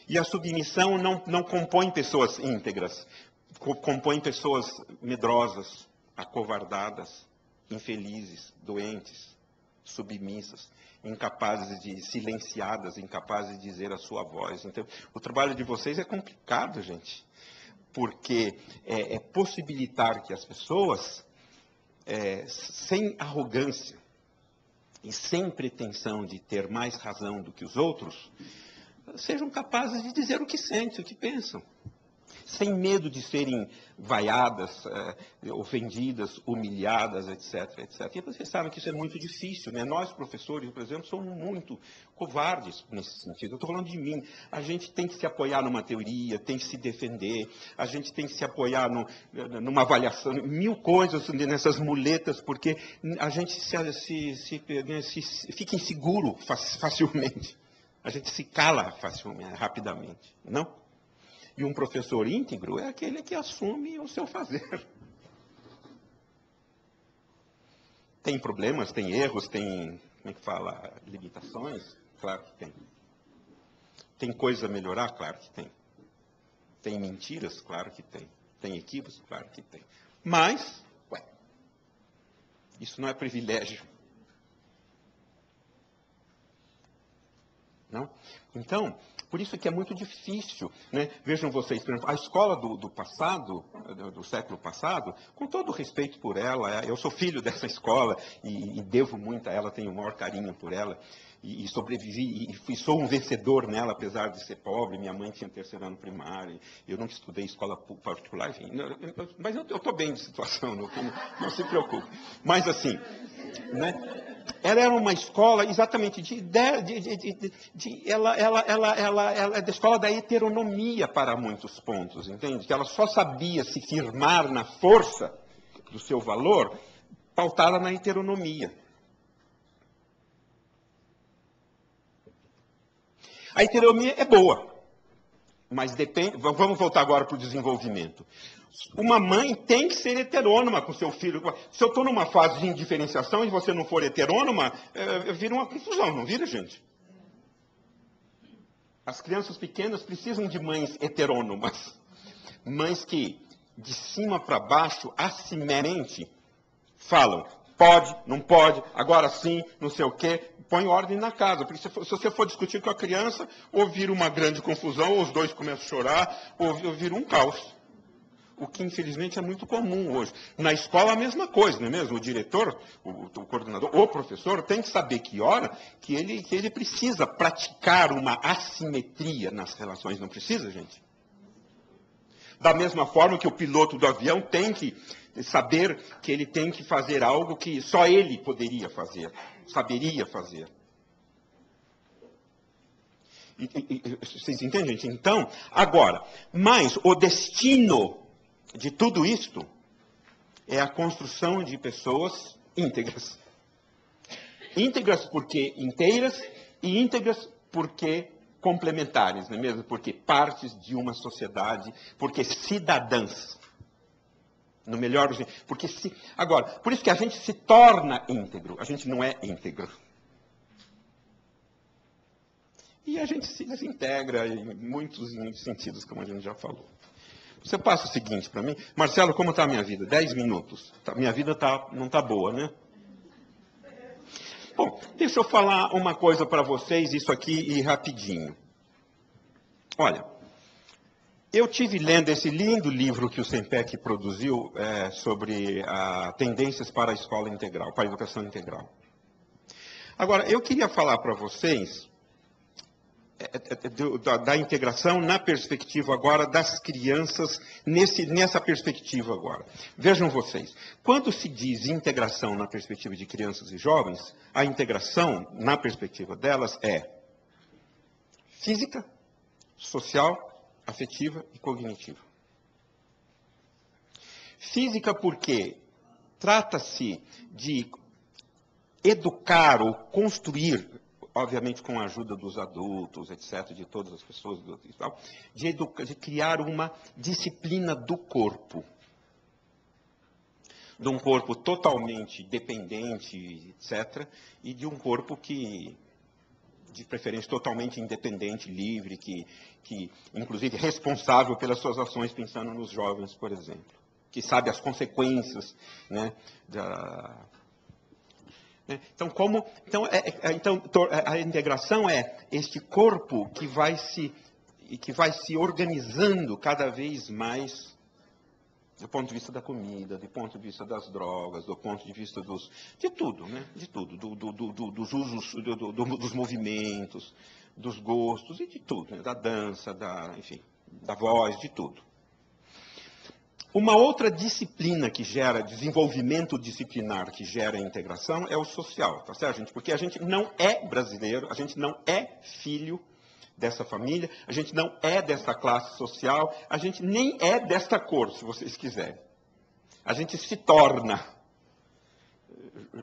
E a submissão não compõe pessoas íntegras, compõe pessoas medrosas, acovardadas, infelizes, doentes, submissas, incapazes de silenciadas, incapazes de dizer a sua voz. Então, o trabalho de vocês é complicado, gente, porque é possibilitar que as pessoas, sem arrogância e sem pretensão de ter mais razão do que os outros, sejam capazes de dizer o que sentem, o que pensam. sem medo de serem vaiadas, ofendidas, humilhadas, etc, etc. E vocês sabem que isso é muito difícil, né? Nós, professores, por exemplo, somos muito covardes nesse sentido. Eu estou falando de mim. A gente tem que se apoiar numa teoria, tem que se defender, a gente tem que se apoiar numa avaliação, mil coisas nessas muletas, porque a gente fica inseguro facilmente. A gente se cala facilmente, rapidamente, não? E um professor íntegro é aquele que assume o seu fazer. Tem problemas, tem erros, tem, como é que fala, limitações? Claro que tem. Tem coisa a melhorar? Claro que tem. Tem mentiras? Claro que tem. Tem equívocos? Claro que tem. Mas, isso não é privilégio. Não? Então, por isso que é muito difícil, né? Vejam vocês, por exemplo, a escola do passado, do século passado, com todo o respeito por ela, eu sou filho dessa escola e devo muito a ela, tenho o maior carinho por ela, e sobrevivi, e sou um vencedor nela, apesar de ser pobre. Minha mãe tinha 3º ano primário, eu nunca estudei escola particular, enfim, mas eu estou bem de situação, não se preocupe. Mas assim, né? Ela era uma escola exatamente ela é da escola da heteronomia para muitos pontos, entende? Que ela só sabia se firmar na força do seu valor, pautada na heteronomia. A heteronomia é boa, mas depende. Vamos voltar agora para o desenvolvimento. Uma mãe tem que ser heterônoma com seu filho. Se eu estou numa fase de indiferenciação e você não for heterônoma, vira uma confusão, não vira, gente? As crianças pequenas precisam de mães heterônomas. Mães que, de cima para baixo, assimerente, falam, pode, não pode, agora sim, não sei o quê, põe ordem na casa. Porque se você for discutir com a criança, ou vira uma grande confusão, ou os dois começam a chorar, ou vira um caos. O que, infelizmente, é muito comum hoje. Na escola, a mesma coisa, não é mesmo? O diretor, o coordenador, o professor tem que saber que hora que ele precisa praticar uma assimetria nas relações. Não precisa, gente? Da mesma forma que o piloto do avião tem que saber que ele tem que fazer algo que só ele poderia fazer, saberia fazer. Vocês entendem, gente? Então, agora, mas o destino de tudo isto é a construção de pessoas íntegras. Íntegras porque inteiras e íntegras porque complementares, não é mesmo? Porque partes de uma sociedade, porque cidadãs. No melhor do jeito. Agora, por isso que a gente se torna íntegro, a gente não é íntegro. E a gente se desintegra em muitos sentidos, como a gente já falou. Você passa o seguinte para mim. Marcelo, como está a minha vida? 10 minutos. Minha vida não está boa, né? Bom, deixa eu falar uma coisa para vocês, isso aqui e rapidinho. Olha, eu tive lendo esse lindo livro que o SEMPEC produziu sobre tendências para a escola integral, para a educação integral. Agora, eu queria falar para vocês da integração na perspectiva agora das crianças, nessa perspectiva agora. Vejam vocês, quando se diz integração na perspectiva de crianças e jovens, a integração na perspectiva delas é física, social, afetiva e cognitiva. Física porque trata-se de educar ou construir, obviamente com a ajuda dos adultos, etc., de todas as pessoas, de criar uma disciplina do corpo. De um corpo totalmente dependente, etc., e de um corpo que, de preferência, totalmente independente, livre, que inclusive, responsável pelas suas ações, pensando nos jovens, por exemplo, que sabe as consequências, né, Então, a integração é este corpo que vai se organizando cada vez mais do ponto de vista da comida, do ponto de vista das drogas, do ponto de vista de tudo, né? De tudo, dos usos, dos movimentos, dos gostos e de tudo, né? Da dança, enfim, da voz, de tudo. Uma outra disciplina que gera desenvolvimento disciplinar, que gera integração, é o social, tá certo, gente? Porque a gente não é brasileiro, a gente não é filho dessa família, a gente não é dessa classe social, a gente nem é desta cor, se vocês quiserem. A gente se torna,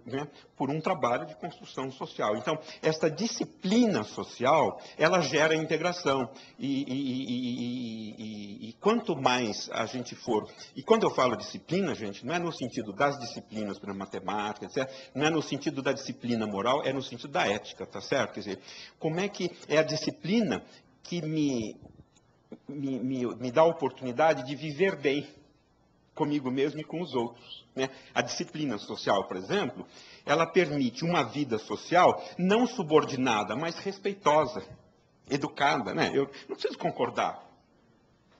né, por um trabalho de construção social. Então, essa disciplina social, ela gera integração. E quanto mais a gente for... E quando eu falo disciplina, gente, não é no sentido das disciplinas, para matemática, etc., não é no sentido da disciplina moral, é no sentido da ética, tá certo? Quer dizer, como é que é a disciplina que me dá a oportunidade de viver bem comigo mesmo e com os outros, né? A disciplina social, por exemplo, ela permite uma vida social não subordinada, mas respeitosa, educada, né? Eu não preciso concordar,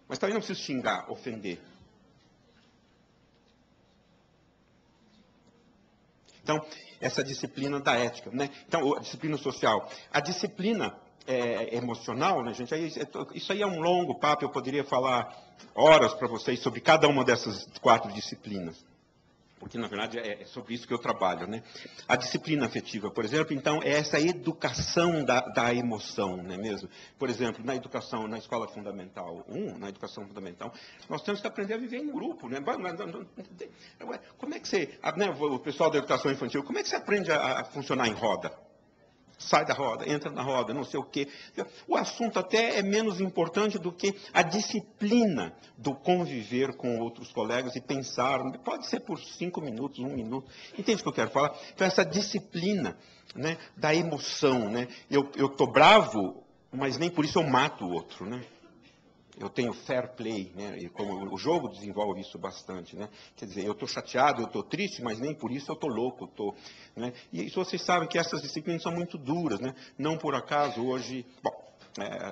mas também não preciso xingar, ofender. Então, essa disciplina da ética, né? Então, a disciplina social. A disciplina emocional, né, gente? Isso aí é um longo papo, eu poderia falar horas para vocês sobre cada uma dessas 4 disciplinas. Porque, na verdade, é sobre isso que eu trabalho, né? A disciplina afetiva, por exemplo, então, é essa educação da emoção, não é mesmo? Por exemplo, na educação, na escola fundamental 1, na educação fundamental, nós temos que aprender a viver em grupo, né? Como é que você, né, o pessoal da educação infantil, como é que você aprende a funcionar em roda? Sai da roda, entra na roda, não sei o quê. O assunto até é menos importante do que a disciplina do conviver com outros colegas e pensar, pode ser por 5 minutos, 1 minuto. Entende o que eu quero falar? Então, essa disciplina, né, da emoção, né? Eu estou bravo, mas nem por isso eu mato o outro, né? Eu tenho fair play, né? E como o jogo desenvolve isso bastante, né? Quer dizer, eu estou chateado, eu estou triste, mas nem por isso eu estou louco, né? E isso vocês sabem que essas disciplinas são muito duras, né? Não por acaso hoje, bom,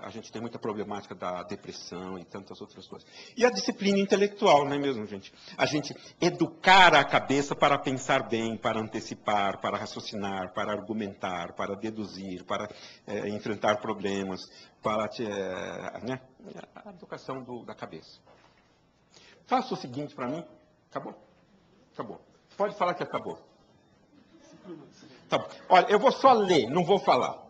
a gente tem muita problemática da depressão e tantas outras coisas. E a disciplina intelectual, não é mesmo, gente? A gente educar a cabeça para pensar bem, para antecipar, para raciocinar, para argumentar, para deduzir, para enfrentar problemas, para né? A educação da cabeça. Faça o seguinte para mim. Acabou? Acabou. Pode falar que acabou. Tá bom. Olha, eu vou só ler, não vou falar.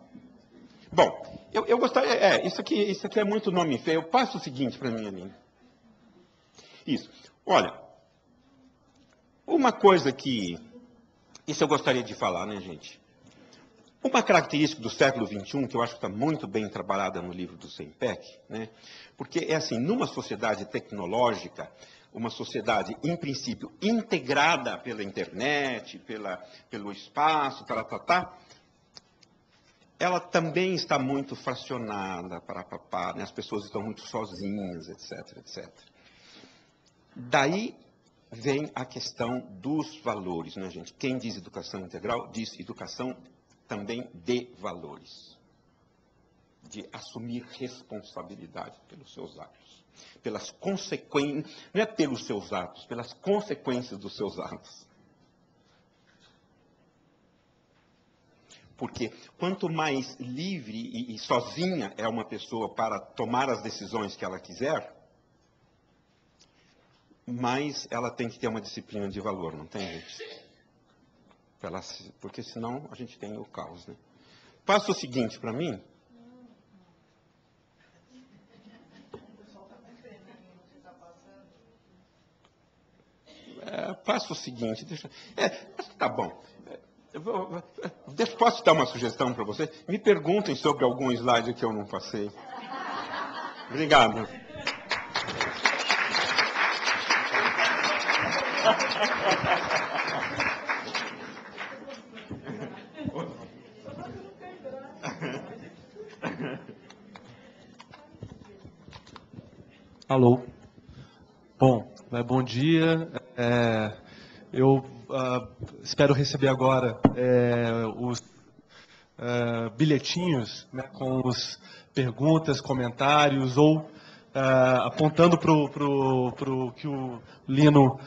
Bom, eu gostaria... isso aqui é muito nome feio. Passa o seguinte para mim, Aline. Isso. Olha, uma coisa que... Isso eu gostaria de falar, né, gente? Uma característica do século XXI, que eu acho que está muito bem trabalhada no livro do Sempec, né? Porque é assim, numa sociedade tecnológica, uma sociedade, em princípio, integrada pela internet, pelo espaço, ela também está muito fracionada, né? As pessoas estão muito sozinhas, etc, etc. Daí vem a questão dos valores, né, gente? Quem diz educação integral, diz educação também de valores, de assumir responsabilidade pelos seus atos, pelas consequências, não é pelos seus atos, pelas consequências dos seus atos. Porque quanto mais livre e sozinha é uma pessoa para tomar as decisões que ela quiser, mais ela tem que ter uma disciplina de valor, não tem, gente? Porque senão a gente tem o caos, né? Faça o seguinte para mim. Faça o seguinte. Tá bom. Posso dar uma sugestão para você? Me perguntem sobre algum slide que eu não passei. Obrigado. Alô. Bom, bom dia. Eu espero receber agora os bilhetinhos, né, com as perguntas, comentários ou apontando para o que o Lino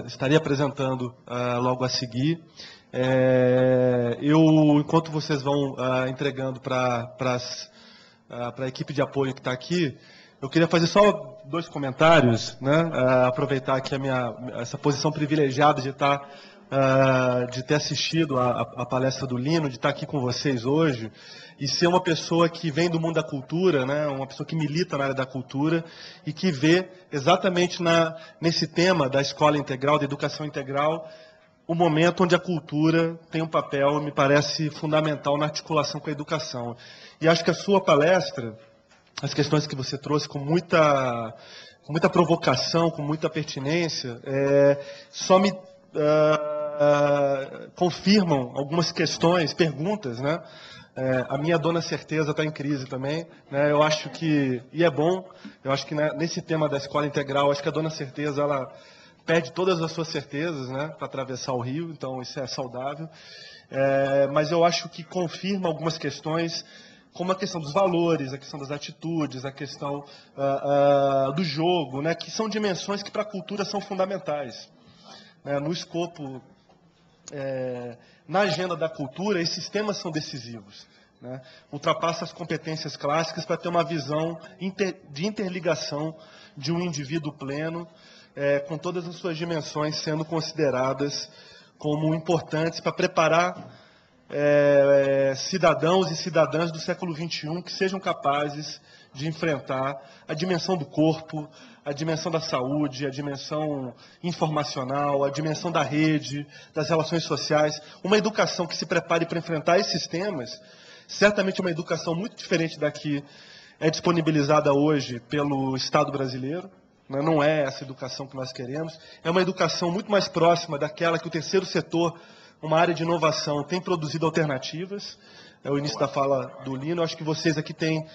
estaria apresentando logo a seguir. Enquanto vocês vão entregando para a equipe de apoio que está aqui, Eu queria fazer só 2 comentários, né? Aproveitar aqui essa posição privilegiada de de ter assistido a palestra do Lino, de estar aqui com vocês hoje, e ser uma pessoa que vem do mundo da cultura, né? Uma pessoa que milita na área da cultura e que vê exatamente nesse tema da escola integral, da educação integral, o momento onde a cultura tem um papel, me parece, fundamental na articulação com a educação. E acho que a sua palestra, as questões que você trouxe com muita provocação, com muita pertinência, só me confirmam algumas questões, perguntas, né? A minha dona certeza está em crise também, né? Eu acho que, e é bom, eu acho que, né, nesse tema da escola integral, acho que a dona certeza, ela perde todas as suas certezas, né, para atravessar o rio, então isso é saudável. Mas eu acho que confirma algumas questões, como a questão dos valores, a questão das atitudes, a questão do jogo, né, que são dimensões que para a cultura são fundamentais. No escopo, na agenda da cultura, esses temas são decisivos, né? Ultrapassa as competências clássicas para ter uma visão de interligação de um indivíduo pleno, com todas as suas dimensões sendo consideradas como importantes para preparar cidadãos e cidadãs do século XXI que sejam capazes de enfrentar a dimensão do corpo, a dimensão da saúde, a dimensão informacional, a dimensão da rede, das relações sociais. Uma educação que se prepare para enfrentar esses temas, certamente uma educação muito diferente da que é disponibilizada hoje pelo Estado brasileiro. Não é essa educação que nós queremos. É uma educação muito mais próxima daquela que o terceiro setor, uma área de inovação, tem produzido alternativas. É o início da fala do Lino. Acho que vocês aqui têm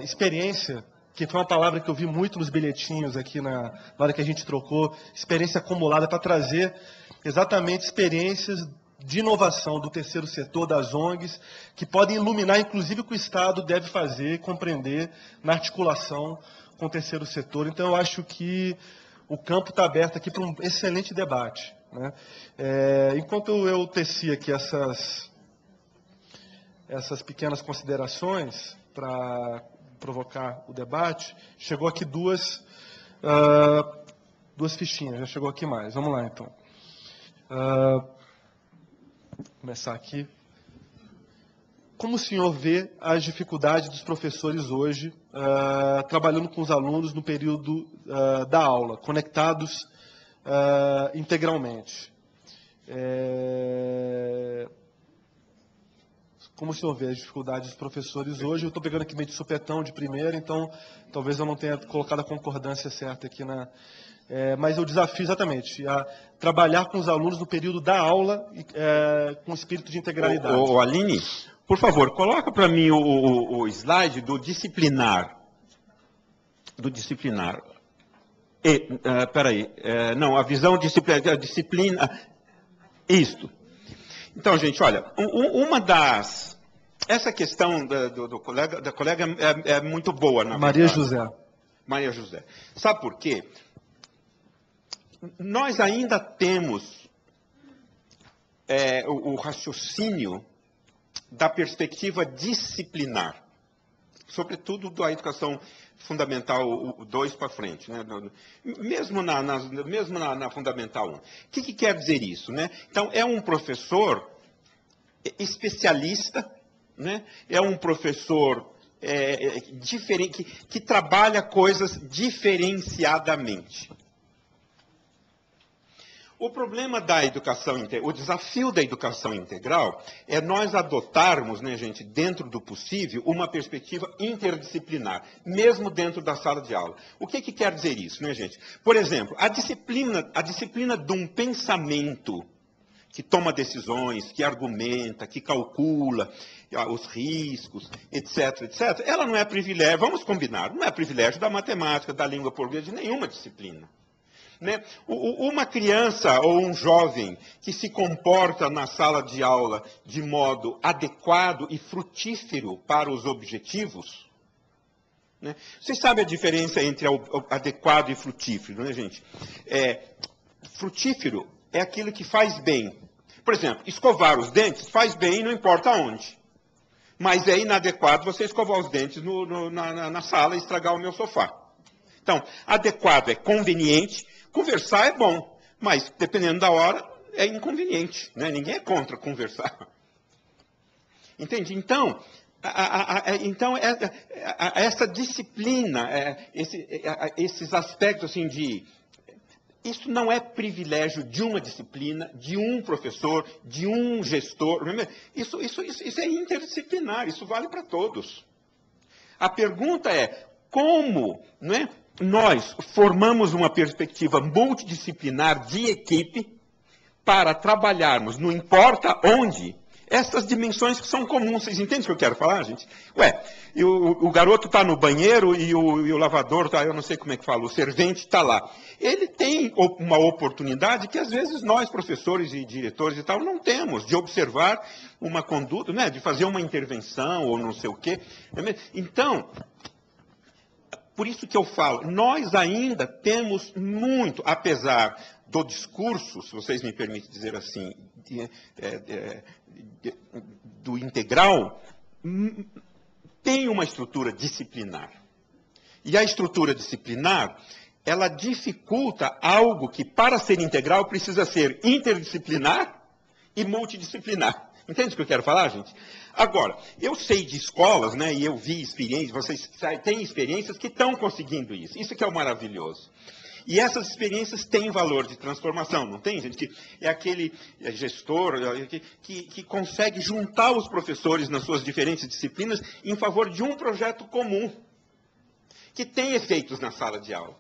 experiência, que foi uma palavra que eu vi muito nos bilhetinhos aqui na hora que a gente trocou, experiência acumulada para trazer exatamente experiências de inovação do terceiro setor, das ONGs, que podem iluminar, inclusive, o que o Estado deve fazer e compreender na articulação com o terceiro setor. Então, eu acho que o campo está aberto aqui para um excelente debate, né? Enquanto eu tecia aqui essas pequenas considerações para provocar o debate, chegou aqui duas fichinhas, já chegou aqui mais. Vamos lá, então. Vou começar aqui. Como o senhor vê as dificuldades dos professores hoje, trabalhando com os alunos no período da aula, conectados integralmente? Como o senhor vê as dificuldades dos professores hoje? Eu estou pegando aqui meio de supetão de primeira, então talvez eu não tenha colocado a concordância certa aqui mas eu desafio exatamente a trabalhar com os alunos no período da aula com espírito de integralidade. Aline, por favor, coloca para mim o slide do disciplinar. Peraí, não, a visão disciplina. Isto. Então, gente, olha, essa questão da colega é muito boa, na Maria verdade. José. Maria José. Sabe por quê? Nós ainda temos o raciocínio da perspectiva disciplinar, sobretudo da educação fundamental 2 para frente, né? mesmo na fundamental 1. O que quer dizer isso, né? Então, é um professor especialista, né? É um professor diferente, que trabalha coisas diferenciadamente. O problema da educação, o desafio da educação integral é nós adotarmos, né, gente, dentro do possível, uma perspectiva interdisciplinar, mesmo dentro da sala de aula. O que quer dizer isso, né, gente? Por exemplo, a disciplina de um pensamento que toma decisões, que argumenta, que calcula os riscos, etc., etc., ela não é privilégio, vamos combinar, não é privilégio da matemática, da língua portuguesa, de nenhuma disciplina. Né? Uma criança ou um jovem que se comporta na sala de aula de modo adequado e frutífero para os objetivos, né? Vocês sabem a diferença entre adequado e frutífero, né, gente? Frutífero é aquilo que faz bem. Por exemplo, escovar os dentes faz bem, não importa onde. Mas é inadequado você escovar os dentes na sala e estragar o meu sofá. Então, adequado é conveniente, conversar é bom, mas dependendo da hora, é inconveniente. Né? Ninguém é contra conversar. Entende? Então, essa disciplina, esses aspectos assim de... Isso não é privilégio de uma disciplina, de um professor, de um gestor. Isso é interdisciplinar, isso vale para todos. A pergunta é, como, né, nós formamos uma perspectiva multidisciplinar de equipe para trabalharmos, não importa onde, essas dimensões que são comuns. Vocês entendem o que eu quero falar, gente? Ué, o garoto está no banheiro e o lavador, eu não sei como é que fala, o servente está lá. Ele tem uma oportunidade que, às vezes, nós, professores e diretores e tal, não temos, de observar uma conduta, né, de fazer uma intervenção ou não sei o quê. Então, por isso que eu falo, nós ainda temos muito, apesar do discurso, se vocês me permitem dizer assim, do integral, tem uma estrutura disciplinar. E a estrutura disciplinar, ela dificulta algo que, para ser integral, precisa ser interdisciplinar e multidisciplinar. Entende o que eu quero falar, gente? Agora, eu sei de escolas, né, e eu vi experiências, vocês têm experiências que estão conseguindo isso. Isso que é o maravilhoso. E essas experiências têm valor de transformação, não tem, gente? Que é aquele gestor que consegue juntar os professores nas suas diferentes disciplinas em favor de um projeto comum, que tem efeitos na sala de aula.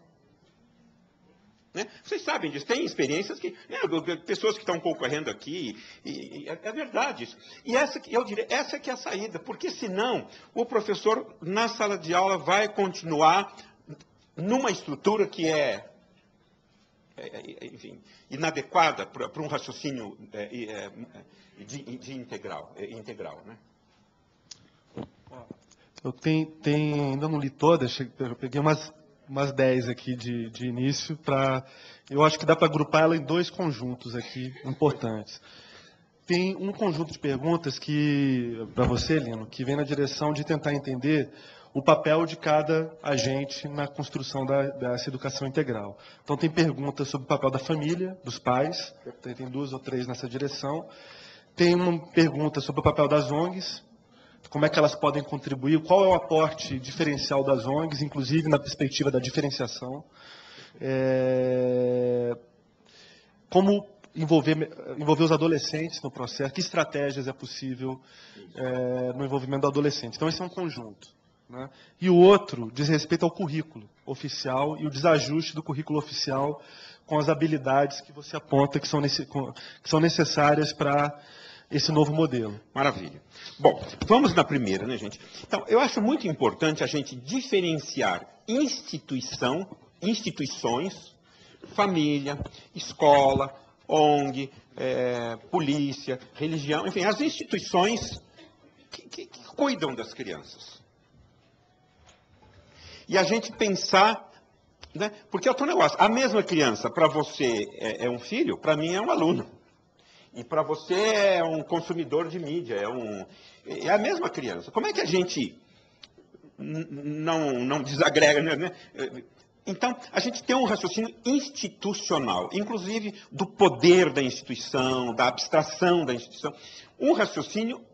Né? Vocês sabem disso, tem experiências que, né, pessoas que estão concorrendo aqui, é verdade isso. E eu diria, essa é que é a saída, porque senão o professor na sala de aula vai continuar numa estrutura que enfim, inadequada para um raciocínio de integral. Né? Eu ainda não li todas, eu peguei umas 10 aqui de início, eu acho que dá para agrupar ela em 2 conjuntos aqui importantes. Tem um conjunto de perguntas para você, Lino, que vem na direção de tentar entender o papel de cada agente na construção dessa educação integral. Então, tem perguntas sobre o papel da família, dos pais, tem 2 ou 3 nessa direção. Tem uma pergunta sobre o papel das ONGs, como é que elas podem contribuir, qual é o aporte diferencial das ONGs, inclusive na perspectiva da diferenciação. Como envolver os adolescentes no processo, que estratégias é possível no envolvimento do adolescente. Então, esse é um conjunto. Né? E o outro diz respeito ao currículo oficial e o desajuste do currículo oficial com as habilidades que você aponta que são necessárias para esse novo modelo. Maravilha. Bom, vamos na primeira, né, gente? Então, eu acho muito importante a gente diferenciar instituições, família, escola, ONG, polícia, religião, enfim, as instituições que cuidam das crianças. E a gente pensar, né, porque é outro negócio, a mesma criança, para você é um filho, para mim é um aluno. E para você é um consumidor de mídia, é a mesma criança. Como é que a gente não desagrega, né? Então, a gente tem um raciocínio institucional, inclusive do poder da instituição, da abstração da instituição. Um raciocínio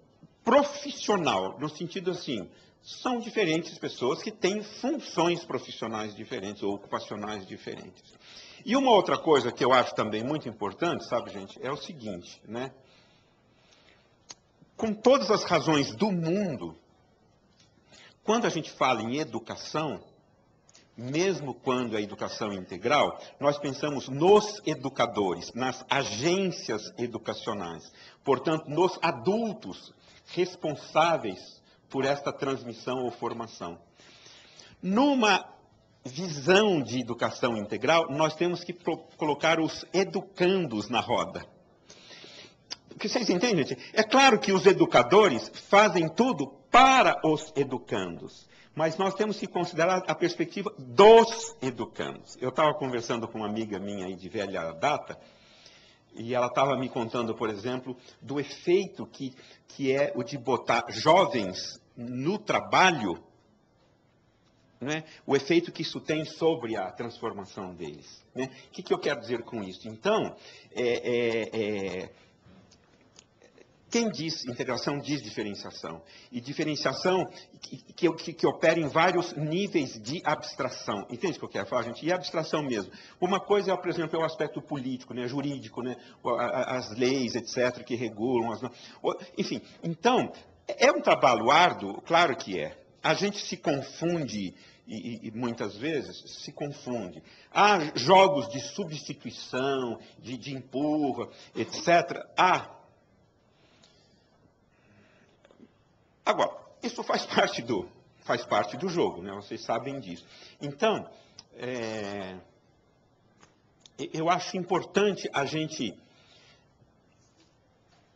profissional, no sentido assim, são diferentes pessoas que têm funções profissionais diferentes ou ocupacionais diferentes. E uma outra coisa que eu acho também muito importante, sabe, gente, é o seguinte, né? Com todas as razões do mundo, quando a gente fala em educação, mesmo quando é educação integral, nós pensamos nos educadores, nas agências educacionais, portanto, nos adultos responsáveis por esta transmissão ou formação. Numa visão de educação integral, nós temos que colocar os educandos na roda. Porque vocês entendem, gente? É claro que os educadores fazem tudo para os educandos, mas nós temos que considerar a perspectiva dos educandos. Eu estava conversando com uma amiga minha aí de velha data, E ela estava me contando, por exemplo, do efeito que é o de botar jovens no trabalho, né? O efeito que isso tem sobre a transformação deles. Né? O que eu quero dizer com isso? Então, quem diz integração diz diferenciação. E diferenciação que opera em vários níveis de abstração. Entende o que eu quero falar, gente? E abstração mesmo. Uma coisa, por exemplo, é o aspecto político, né, jurídico, né, as leis, etc., que regulam. Enfim, então, é um trabalho árduo? Claro que é. A gente se confunde, e muitas vezes se confunde. Há jogos de substituição, de empurra, etc. Agora, isso faz parte do jogo, né? Vocês sabem disso. Então, eu acho importante a gente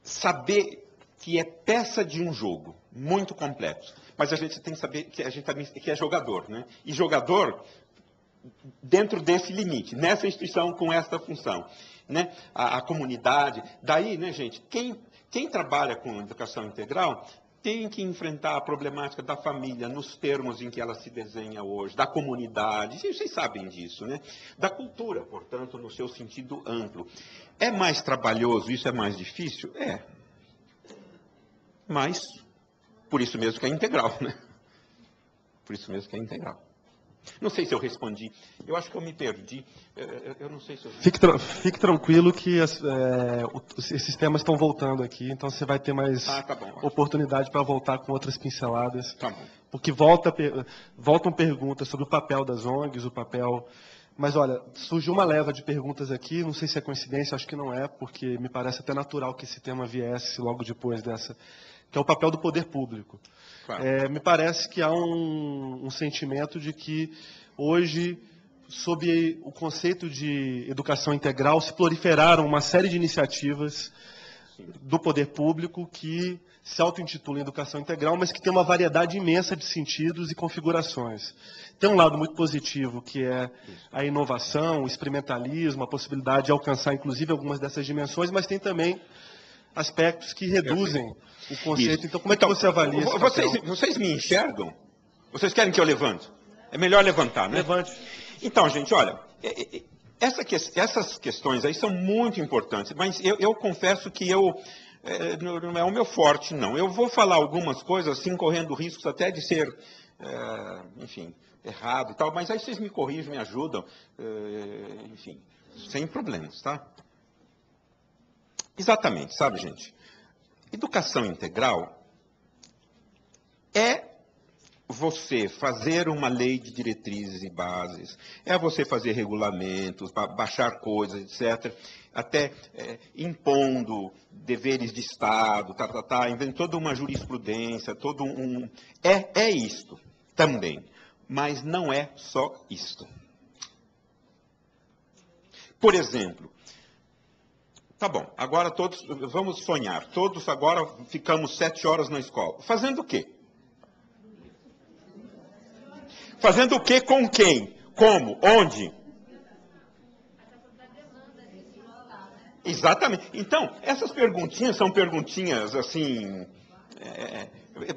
saber que é peça de um jogo muito complexo. Mas a gente tem que saber que a gente também que é jogador, né? E jogador dentro desse limite, nessa instituição com esta função, né? A comunidade. Daí, né, gente, quem trabalha com educação integral tem que enfrentar a problemática da família nos termos em que ela se desenha hoje, da comunidade, vocês sabem disso, né? Da cultura, portanto, no seu sentido amplo. É mais trabalhoso, isso é mais difícil? É. Mas, por isso mesmo que é integral, né? Por isso mesmo que é integral. Não sei se eu respondi. Eu acho que eu me perdi. Eu não sei se eu... Fique tranquilo que esses temas estão voltando aqui, então você vai ter mais tá bom, oportunidade para voltar com outras pinceladas. Tá bom. Porque voltam perguntas sobre o papel das ONGs, o papel... Mas, olha, surgiu uma leva de perguntas aqui, não sei se é coincidência, acho que não é, porque me parece até natural que esse tema viesse logo depois dessa, que é o papel do poder público. Claro. Me parece que há um sentimento de que hoje, sob o conceito de educação integral, se proliferaram uma série de iniciativas do poder público que se auto-intitulam educação integral, mas que tem uma variedade imensa de sentidos e configurações. Tem um lado muito positivo, que é a inovação, o experimentalismo, a possibilidade de alcançar, inclusive, algumas dessas dimensões, mas tem também aspectos que reduzem o conceito. Isso. Então, como é que você avalia esse papel? Vocês me enxergam? Vocês querem que eu levante? É melhor levantar, né? Levante. Então, gente, olha, essas questões aí são muito importantes, mas eu confesso que não é o meu forte, não. Eu vou falar algumas coisas, assim, correndo riscos até de ser, enfim, errado e tal, mas aí vocês me corrigem, me ajudam, enfim, sem problemas, tá? Exatamente, sabe, gente? Educação integral é você fazer uma lei de diretrizes e bases, é você fazer regulamentos, baixar coisas, etc., até impondo deveres de Estado, inventando toda uma jurisprudência, todo um... É isto também, mas não é só isto. Por exemplo, tá bom, agora todos, vamos sonhar, todos agora ficamos 7 horas na escola. Fazendo o quê? Fazendo o quê com quem? Como? Onde? Exatamente. Então, essas perguntinhas são perguntinhas, assim,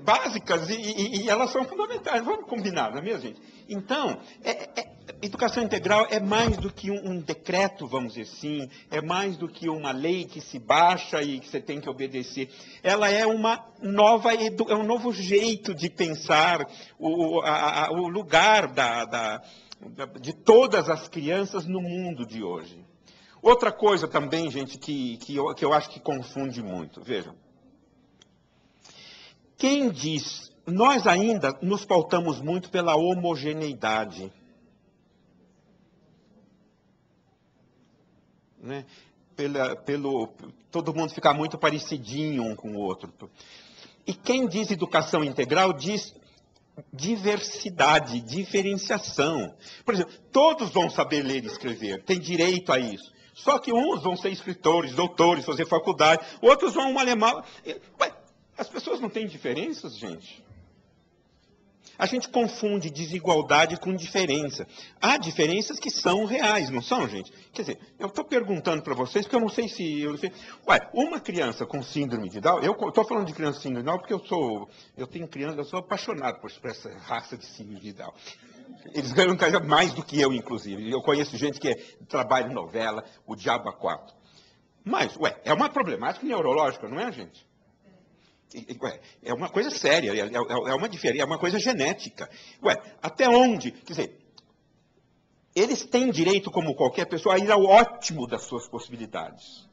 básicas e elas são fundamentais. Vamos combinar, não é mesmo, gente? Então, educação integral é mais do que um decreto, vamos dizer assim, é mais do que uma lei que se baixa e que você tem que obedecer. Ela é um novo jeito de pensar o lugar de todas as crianças no mundo de hoje. Outra coisa também, gente, que eu acho que confunde muito. Vejam. Quem diz... Nós ainda nos pautamos muito pela homogeneidade. Né? Todo mundo ficar muito parecidinho um com o outro. E quem diz educação integral diz diversidade, diferenciação. Por exemplo, todos vão saber ler e escrever, tem direito a isso. Só que uns vão ser escritores, doutores, fazer faculdade, outros vão alemão. As pessoas não têm diferenças, gente. A gente confunde desigualdade com diferença. Há diferenças que são reais, não são, gente? Quer dizer, eu estou perguntando para vocês, porque eu não sei se... Ué, uma criança com síndrome de Down... Eu estou falando de criança com síndrome de Down porque eu tenho criança, eu sou apaixonado por essa raça de síndrome de Down. Eles ganham mais do que eu, inclusive. Eu conheço gente que trabalha em novela, o Diabo a Quatro. Mas, ué, é uma problemática neurológica, não é, gente? É uma coisa séria, é uma coisa genética. Ué, até onde? Quer dizer, eles têm direito, como qualquer pessoa, a ir ao ótimo das suas possibilidades.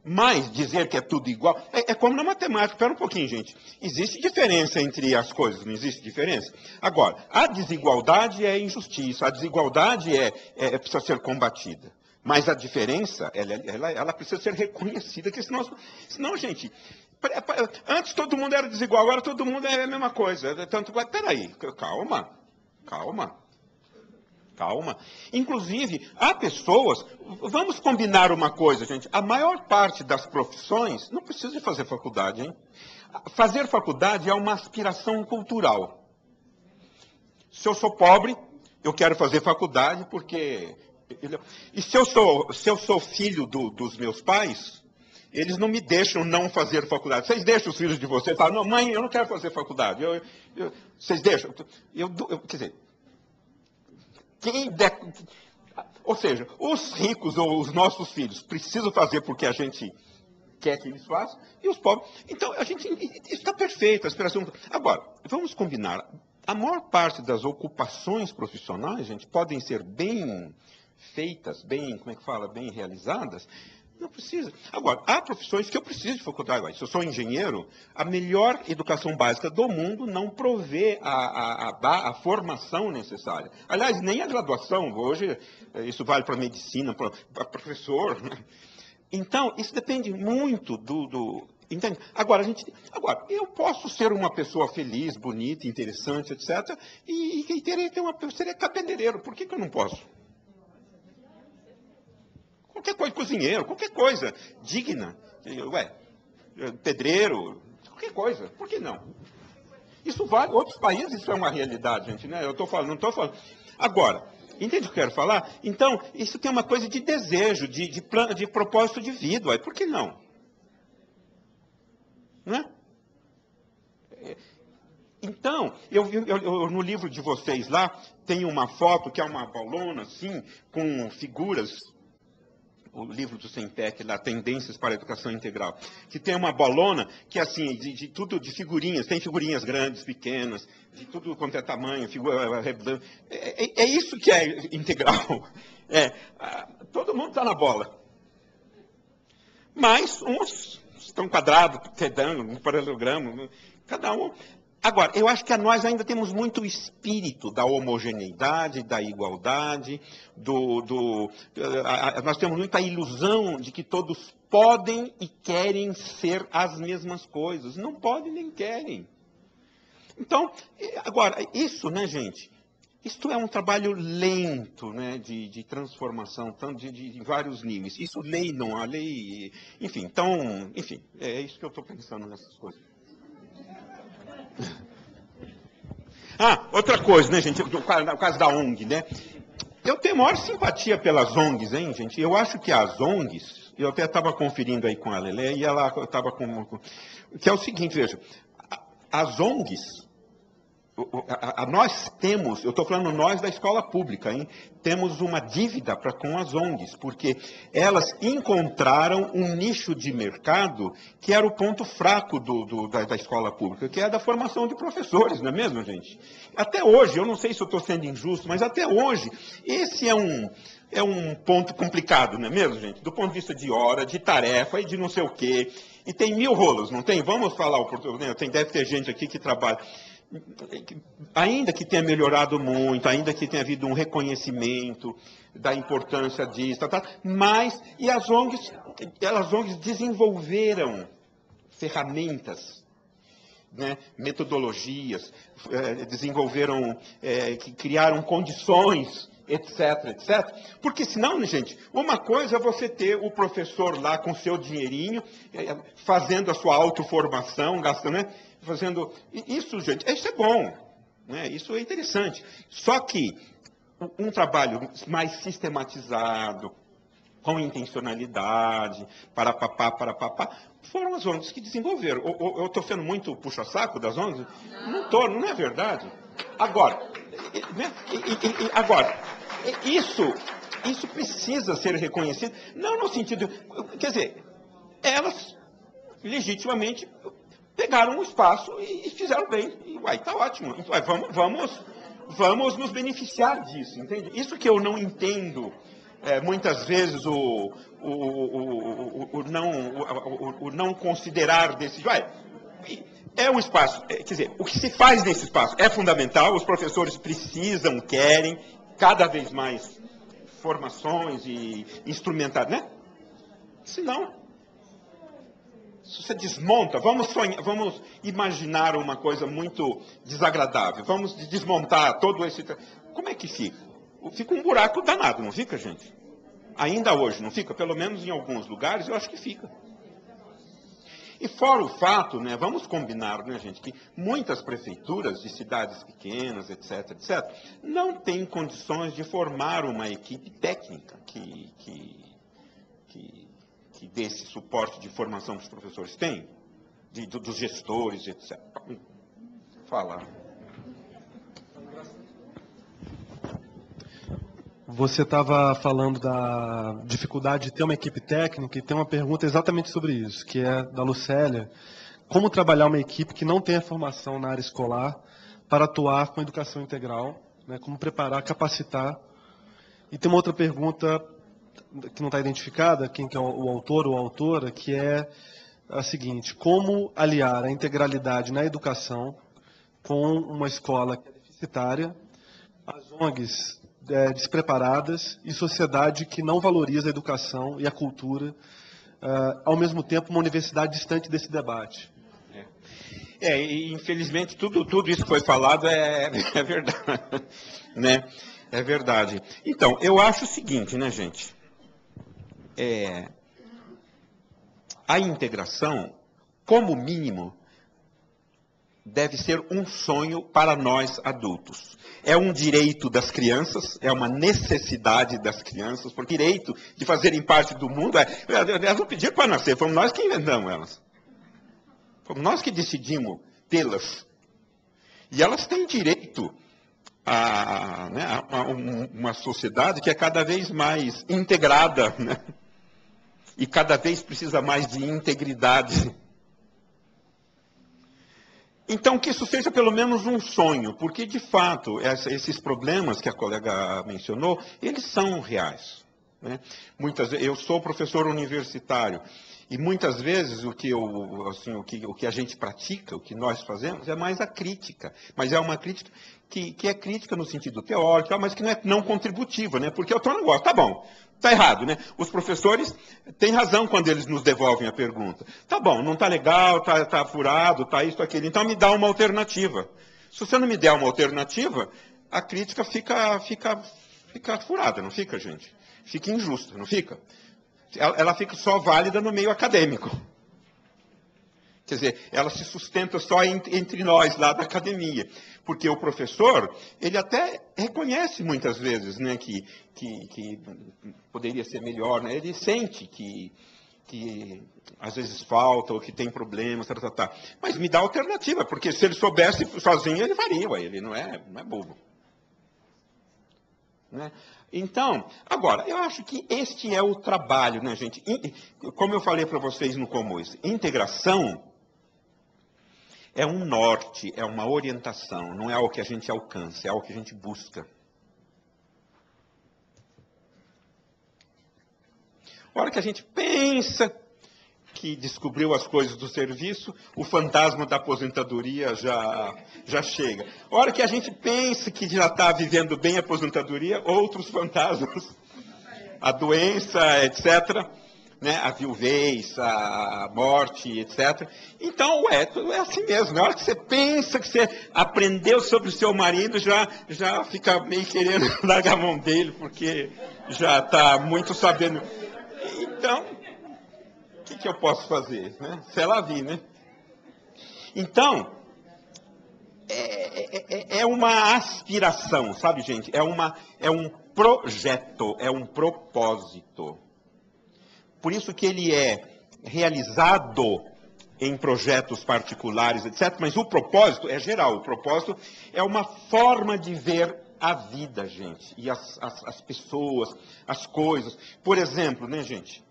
Mas dizer que é tudo igual... É como na matemática. Espera um pouquinho, gente. Existe diferença entre as coisas, não existe diferença? Agora, a desigualdade é injustiça, a desigualdade precisa ser combatida. Mas a diferença, ela precisa ser reconhecida, porque senão, gente... Antes todo mundo era desigual, agora todo mundo é a mesma coisa. Tanto, peraí, calma. Inclusive, há pessoas... Vamos combinar uma coisa, gente. A maior parte das profissões não precisa de fazer faculdade, hein? Fazer faculdade é uma aspiração cultural. Se eu sou pobre, eu quero fazer faculdade porque... E se eu sou filho dos meus pais... Eles não me deixam não fazer faculdade. Vocês deixam os filhos de vocês falam, não, mãe, eu não quero fazer faculdade. Vocês deixam? Quer dizer, ou seja, os ricos ou os nossos filhos precisam fazer porque a gente quer que eles façam, e os pobres... Então, isso está perfeito, a aspiração... Agora, vamos combinar. A maior parte das ocupações profissionais, gente, podem ser bem feitas, bem realizadas. Não precisa. Agora, há profissões que eu preciso de faculdade. Se eu sou engenheiro, a melhor educação básica do mundo não provê a formação necessária. Aliás, nem a graduação. Hoje, isso vale para medicina, para professor. Né? Então, isso depende muito entende? Agora, eu posso ser uma pessoa feliz, bonita, interessante, etc. E seria cabeleireiro. Por que eu não posso? Qualquer coisa, cozinheiro, qualquer coisa digna. Pedreiro, qualquer coisa. Por que não? Isso vale. Outros países isso é uma realidade, gente. Né? Não estou falando. Agora, entende o que eu quero falar? Então, isso tem uma coisa de desejo, de propósito de vida. Por que não? Não é? Então, no livro de vocês lá, tem uma foto que é uma bolona, assim, com figuras... O livro do Sempec, lá, Tendências para a Educação Integral, que tem uma bolona que, assim, de figurinhas, tem figurinhas grandes, pequenas, de tudo quanto é tamanho, é isso que é integral. Todo mundo está na bola. Mas uns estão quadrados, retângulo, um paralelogramo, cada um... Agora, eu acho que nós ainda temos muito o espírito da homogeneidade, da igualdade, nós temos muita ilusão de que todos podem e querem ser as mesmas coisas. Não podem nem querem. Então, agora, isso, né, gente? Isto é um trabalho lento, né, de transformação, de vários níveis. Isso lei não há lei, enfim. Então, enfim, é isso que eu estou pensando nessas coisas. Outra coisa, né, gente, no caso da ONG, né? Eu tenho maior simpatia pelas ONGs, hein, gente? Eu acho que as ONGs, eu até estava conferindo aí com a Lelé, e ela estava que é o seguinte, veja, as ONGs, nós temos, eu estou falando nós da escola pública, hein? Temos uma dívida com as ONGs, porque elas encontraram um nicho de mercado que era o ponto fraco da escola pública, que é a da formação de professores, não é mesmo, gente? Até hoje, eu não sei se eu estou sendo injusto, mas até hoje, esse é um ponto complicado, não é mesmo, gente? Do ponto de vista de hora, de tarefa e de não sei o quê. E tem 1000 rolos, não tem? Vamos falar o português, deve ter gente aqui que trabalha... Ainda que tenha melhorado muito, ainda que tenha havido um reconhecimento da importância disso, mas as ONGs desenvolveram ferramentas, né, metodologias, desenvolveram, criaram condições, etc, etc. Porque senão, gente, uma coisa é você ter o professor lá com seu dinheirinho, fazendo a sua autoformação, gastando, né? Fazendo isso, gente, isso é bom. né? Isso é interessante. Só que um trabalho mais sistematizado, com intencionalidade, para papá, foram as ONGs que desenvolveram. Eu estou sendo muito puxa-saco das ONGs? Não estou, não é verdade. Agora, né? Isso precisa ser reconhecido, não no sentido, quer dizer, elas legitimamente pegaram o espaço e fizeram bem. E uai, tá ótimo. Uai, vamos nos beneficiar disso, entende? Isso que eu não entendo, muitas vezes, o não considerar desse... Uai, é um espaço, quer dizer, o que se faz nesse espaço é fundamental, os professores precisam, querem, cada vez mais formações e instrumentar, né? Senão, se você desmonta, vamos imaginar uma coisa muito desagradável, vamos desmontar todo esse... Como é que fica? Fica um buraco danado, não fica, gente? Ainda hoje, não fica? Pelo menos em alguns lugares, eu acho que fica. E fora o fato, né, vamos combinar, né, gente, que muitas prefeituras de cidades pequenas, etc., não têm condições de formar uma equipe técnica que dê esse suporte de formação que os professores têm, dos gestores, etc. Fala. Você estava falando da dificuldade de ter uma equipe técnica e tem uma pergunta exatamente sobre isso, que é da Lucélia. Como trabalhar uma equipe que não tenha formação na área escolar para atuar com educação integral, né? Como preparar, capacitar. E tem uma outra pergunta que não está identificada, quem que é o autor ou a autora, que é a seguinte: como aliar a integralidade na educação com uma escola que é deficitária, as ONGs despreparadas e sociedade que não valoriza a educação e a cultura, ao mesmo tempo uma universidade distante desse debate? E infelizmente tudo isso que foi falado é verdade, né? É verdade. Então, eu acho o seguinte, né, gente? A integração, como mínimo, deve ser um sonho para nós adultos. É um direito das crianças, é uma necessidade das crianças, porque o direito de fazerem parte do mundo elas não pediram para nascer, fomos nós que inventamos elas. Fomos nós que decidimos tê-las. E elas têm direito a uma sociedade que é cada vez mais integrada, né? E cada vez precisa mais de integridade. Então, que isso seja pelo menos um sonho, porque, de fato, esses problemas que a colega mencionou, eles são reais, né? Eu sou professor universitário, e muitas vezes o que a gente pratica, o que nós fazemos, é mais a crítica. Mas é uma crítica que é crítica no sentido teórico, mas que não é não contributiva, né? Porque eu estou no negócio, tá bom. Está errado, né? Os professores têm razão quando eles nos devolvem a pergunta. Tá bom, não está legal, está furado, está isso, aquilo. Então me dá uma alternativa. Se você não me der uma alternativa, a crítica fica furada, não fica, gente? Fica injusta, não fica? Ela fica só válida no meio acadêmico. Quer dizer, ela se sustenta só entre nós lá da academia. Porque o professor, ele até reconhece muitas vezes, né, que poderia ser melhor, né? Ele sente que às vezes falta ou que tem problemas, mas me dá alternativa, porque se ele soubesse sozinho, ele faria, ele não é bobo. Né? Então, agora, eu acho que este é o trabalho, né, gente? Como eu falei para vocês no começo, integração é um norte, é uma orientação, não é algo que a gente alcança, é algo que a gente busca. A hora que a gente pensa que descobriu as coisas do serviço, o fantasma da aposentadoria já chega. A hora que a gente pensa que já está vivendo bem a aposentadoria, outros fantasmas, a doença, etc., né, a viuvez, a morte, etc. Então, é assim mesmo. Na hora que você pensa que você aprendeu sobre o seu marido, já fica meio querendo largar a mão dele, porque já está muito sabendo. Então, o que eu posso fazer? Né? C'est la vie, né? Então, é uma aspiração, sabe, gente? É um projeto, é um propósito. Por isso que ele é realizado em projetos particulares, etc. Mas o propósito é geral. O propósito é uma forma de ver a vida, gente. E as pessoas, as coisas. Por exemplo, né, gente?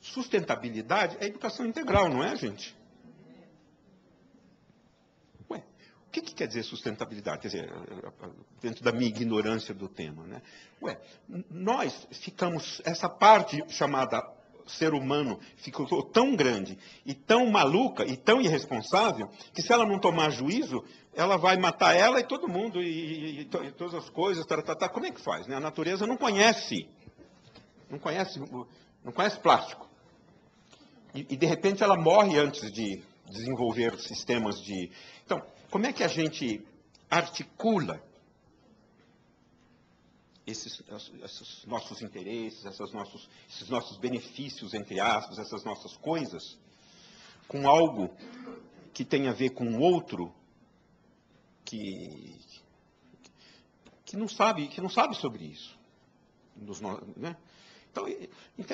Sustentabilidade é educação integral, não é, gente? O que quer dizer sustentabilidade? Quer dizer, dentro da minha ignorância do tema, né? Nós ficamos, essa parte chamada ser humano ficou tão grande e tão maluca e tão irresponsável que se ela não tomar juízo, ela vai matar ela e todo mundo e todas as coisas. Como é que faz, né? A natureza não conhece plástico. E de repente ela morre antes de desenvolver sistemas de... Então, como é que a gente articula esses nossos interesses, esses nossos benefícios, entre aspas, essas nossas coisas, com algo que tem a ver com o outro que não sabe sobre isso, né? Então,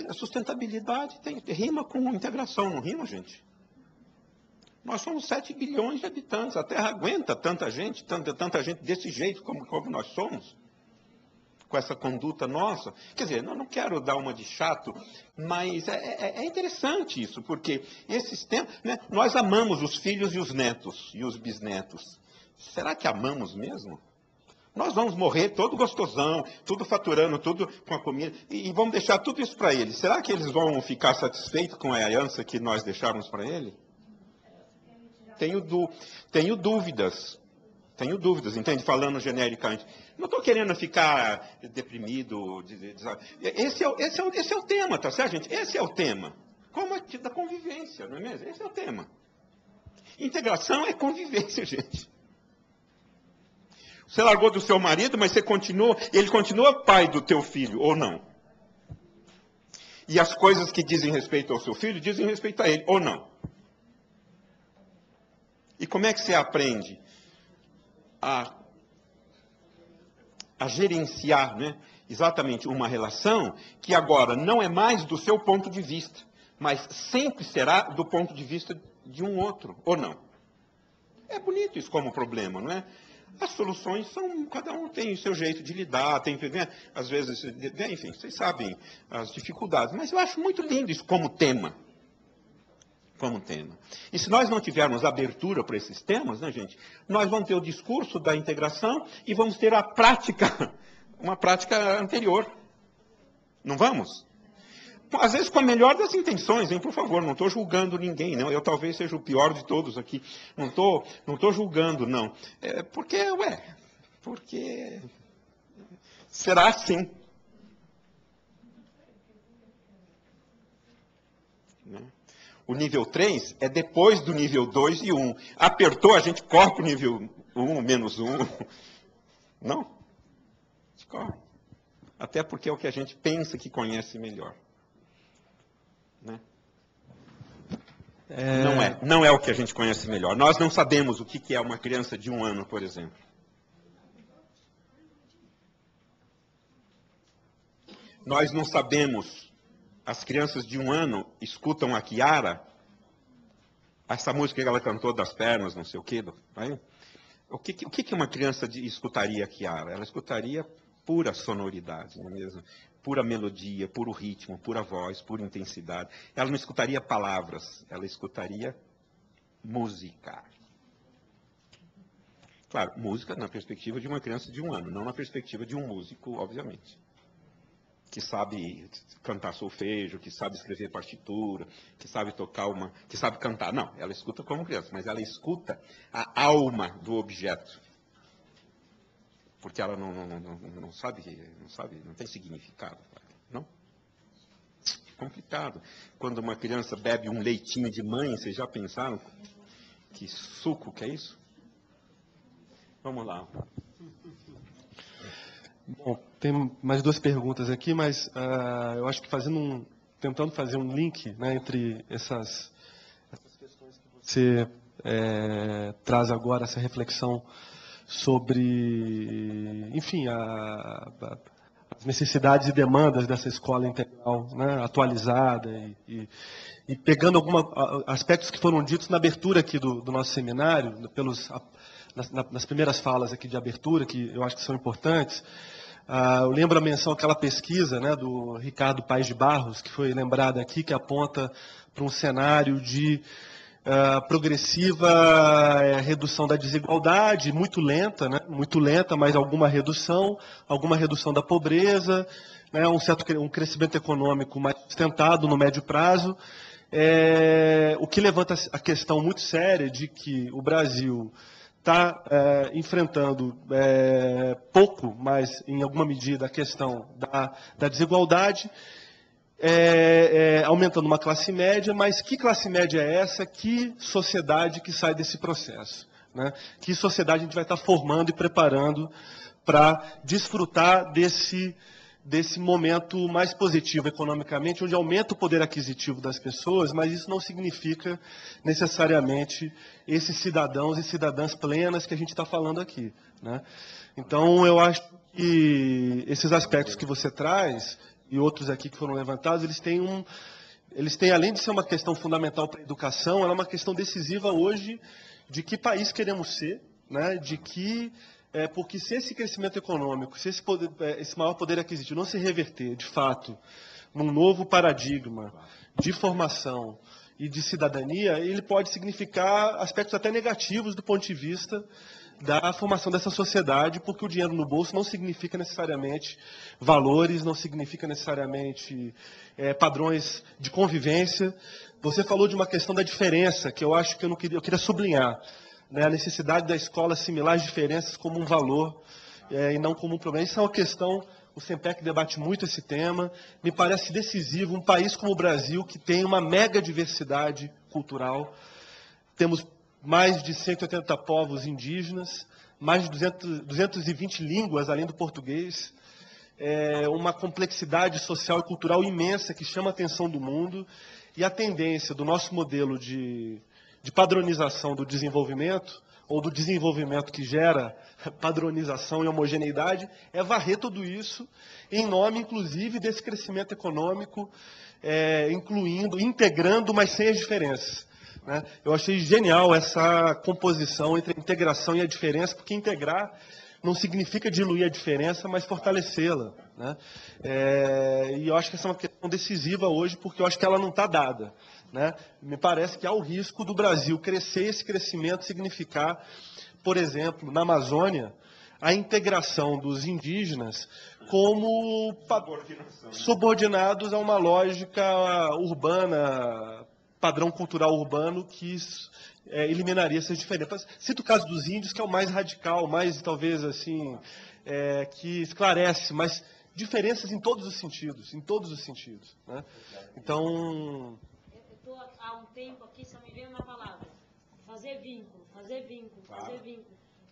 a sustentabilidade rima com integração, não rima, gente? Nós somos 7 bilhões de habitantes, a Terra aguenta tanta gente desse jeito como nós somos, com essa conduta nossa. Quer dizer, eu não quero dar uma de chato, mas é interessante isso, porque esses tempos, né, nós amamos os filhos e os netos e os bisnetos. Será que amamos mesmo? Nós vamos morrer todo gostosão, tudo faturando, tudo com a comida, e vamos deixar tudo isso para eles. Será que eles vão ficar satisfeitos com a herança que nós deixarmos para eles? Tenho dúvidas, entende? Falando genericamente. Não estou querendo ficar deprimido. Esse é o tema, tá certo, gente? Esse é o tema. Como da convivência, não é mesmo? Esse é o tema. Integração é convivência, gente. Você largou do seu marido, mas ele continua pai do teu filho, ou não? E as coisas que dizem respeito ao seu filho, dizem respeito a ele, ou não? E como é que você aprende a gerenciar, né, exatamente uma relação que agora não é mais do seu ponto de vista, mas sempre será do ponto de vista de um outro, ou não? É bonito isso como problema, não é? As soluções são, cada um tem o seu jeito de lidar, né, às vezes, enfim, vocês sabem as dificuldades, mas eu acho muito lindo isso como tema. E se nós não tivermos abertura para esses temas, né, gente, nós vamos ter o discurso da integração e vamos ter a prática, uma prática anterior. Não vamos? Às vezes com a melhor das intenções, hein? Por favor, não estou julgando ninguém, não. Eu talvez seja o pior de todos aqui. Não estou julgando, não. Porque será assim. Né? O nível 3 é depois do nível 2 e 1. Apertou, a gente corre para o nível 1, menos 1. Não? A gente corre. Até porque é o que a gente pensa que conhece melhor. Né? Não é o que a gente conhece melhor. Nós não sabemos o que é uma criança de 1 ano, por exemplo. Nós não sabemos. As crianças de 1 ano escutam a Kiara, essa música que ela cantou das pernas, não sei o quê. Aí, o que uma criança escutaria a Kiara? Ela escutaria pura sonoridade, não é mesmo? Pura melodia, puro ritmo, pura voz, pura intensidade. Ela não escutaria palavras, ela escutaria música. Claro, música na perspectiva de uma criança de 1 ano, não na perspectiva de um músico, obviamente. Que sabe cantar solfejo, que sabe escrever partitura, que sabe que sabe cantar. Não, ela escuta como criança, mas ela escuta a alma do objeto. Porque ela não sabe, não tem significado. Não? É complicado. Quando uma criança bebe um leitinho de mãe, vocês já pensaram que suco que é isso? Vamos lá. Bom, tem mais 2 perguntas aqui, mas eu acho que tentando fazer um link, né, entre essas questões que você traz agora essa reflexão sobre, enfim, as necessidades e demandas dessa escola integral, né, atualizada e pegando alguns aspectos que foram ditos na abertura aqui do nosso seminário, nas primeiras falas aqui de abertura, que eu acho que são importantes. Eu lembro a menção àquela pesquisa, né, do Ricardo Paes de Barros, que foi lembrada aqui, que aponta para um cenário de progressiva redução da desigualdade, muito lenta, né, muito lenta, mas alguma redução da pobreza, né, um crescimento econômico mais sustentado no médio prazo, o que levanta a questão muito séria de que o Brasil está enfrentando pouco, mas em alguma medida a questão da desigualdade, aumentando uma classe média, mas que classe média é essa? Que sociedade que sai desse processo? Né? Que sociedade a gente vai estar formando e preparando para desfrutar desse momento mais positivo economicamente, onde aumenta o poder aquisitivo das pessoas, mas isso não significa necessariamente esses cidadãos e cidadãs plenas que a gente está falando aqui, né? Então, eu acho que esses aspectos que você traz, e outros aqui que foram levantados, eles têm, além de ser uma questão fundamental para a educação, ela é uma questão decisiva hoje de que país queremos ser, né? Porque se esse crescimento econômico, se esse maior poder aquisitivo não se reverter, de fato, num novo paradigma de formação e de cidadania, ele pode significar aspectos até negativos do ponto de vista da formação dessa sociedade, porque o dinheiro no bolso não significa necessariamente valores, não significa necessariamente padrões de convivência. Você falou de uma questão da diferença, que eu acho que eu queria sublinhar, né, a necessidade da escola assimilar as diferenças como um valor e não como um problema. Isso é uma questão, o SEMPEC debate muito esse tema, me parece decisivo, um país como o Brasil, que tem uma mega diversidade cultural, temos mais de 180 povos indígenas, mais de 220 línguas, além do português, uma complexidade social e cultural imensa que chama a atenção do mundo, e a tendência do nosso modelo de padronização do desenvolvimento, ou do desenvolvimento que gera padronização e homogeneidade, é varrer tudo isso em nome, inclusive, desse crescimento econômico, integrando, mas sem as diferenças, né? Eu achei genial essa composição entre a integração e a diferença, porque integrar não significa diluir a diferença, mas fortalecê-la, né? E eu acho que essa é uma questão decisiva hoje, porque eu acho que ela não está dada, né? Me parece que há o risco do Brasil crescer, esse crescimento significar, por exemplo, na Amazônia, a integração dos indígenas como subordinados a uma lógica urbana, padrão cultural urbano que eliminaria essas diferenças. Cito o caso dos índios, que é o mais radical, mais talvez assim, que esclarece, mas diferenças em todos os sentidos, né? Então, eu estou há um tempo aqui, só me veio uma palavra: fazer vínculo.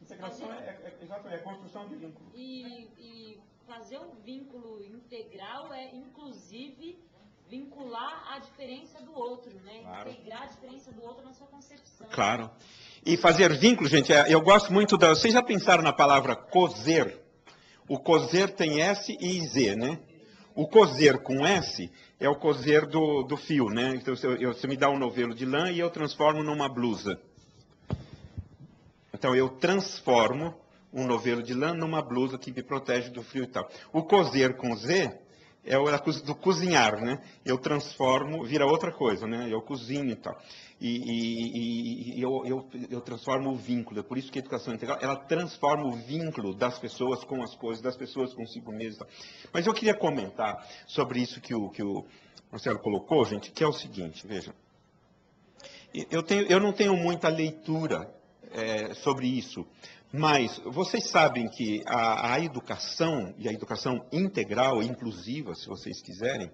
Integração é construção de vínculo. E fazer um vínculo integral é, inclusive, vincular a diferença do outro, né? Claro. Integrar a diferença do outro na sua concepção. Claro. E fazer vínculo, gente, eu gosto muito da... Vocês já pensaram na palavra cozer? O cozer tem S e Z, né? O cozer com S é o cozer do fio, né? Então, você me dá um novelo de lã e eu transformo numa blusa. Então, eu transformo um novelo de lã numa blusa que me protege do frio e tal. O cozer com Z é o do cozinhar, né? Eu transformo, vira outra coisa, né? Eu cozinho e tal. E eu transformo o vínculo. É por isso que a educação integral, ela transforma o vínculo das pessoas com as coisas, das pessoas consigo mesmo. Mas eu queria comentar sobre isso que o Marcelo colocou, gente, que é o seguinte, veja. Eu não tenho muita leitura sobre isso, mas vocês sabem que a educação, e a educação integral, inclusiva, se vocês quiserem,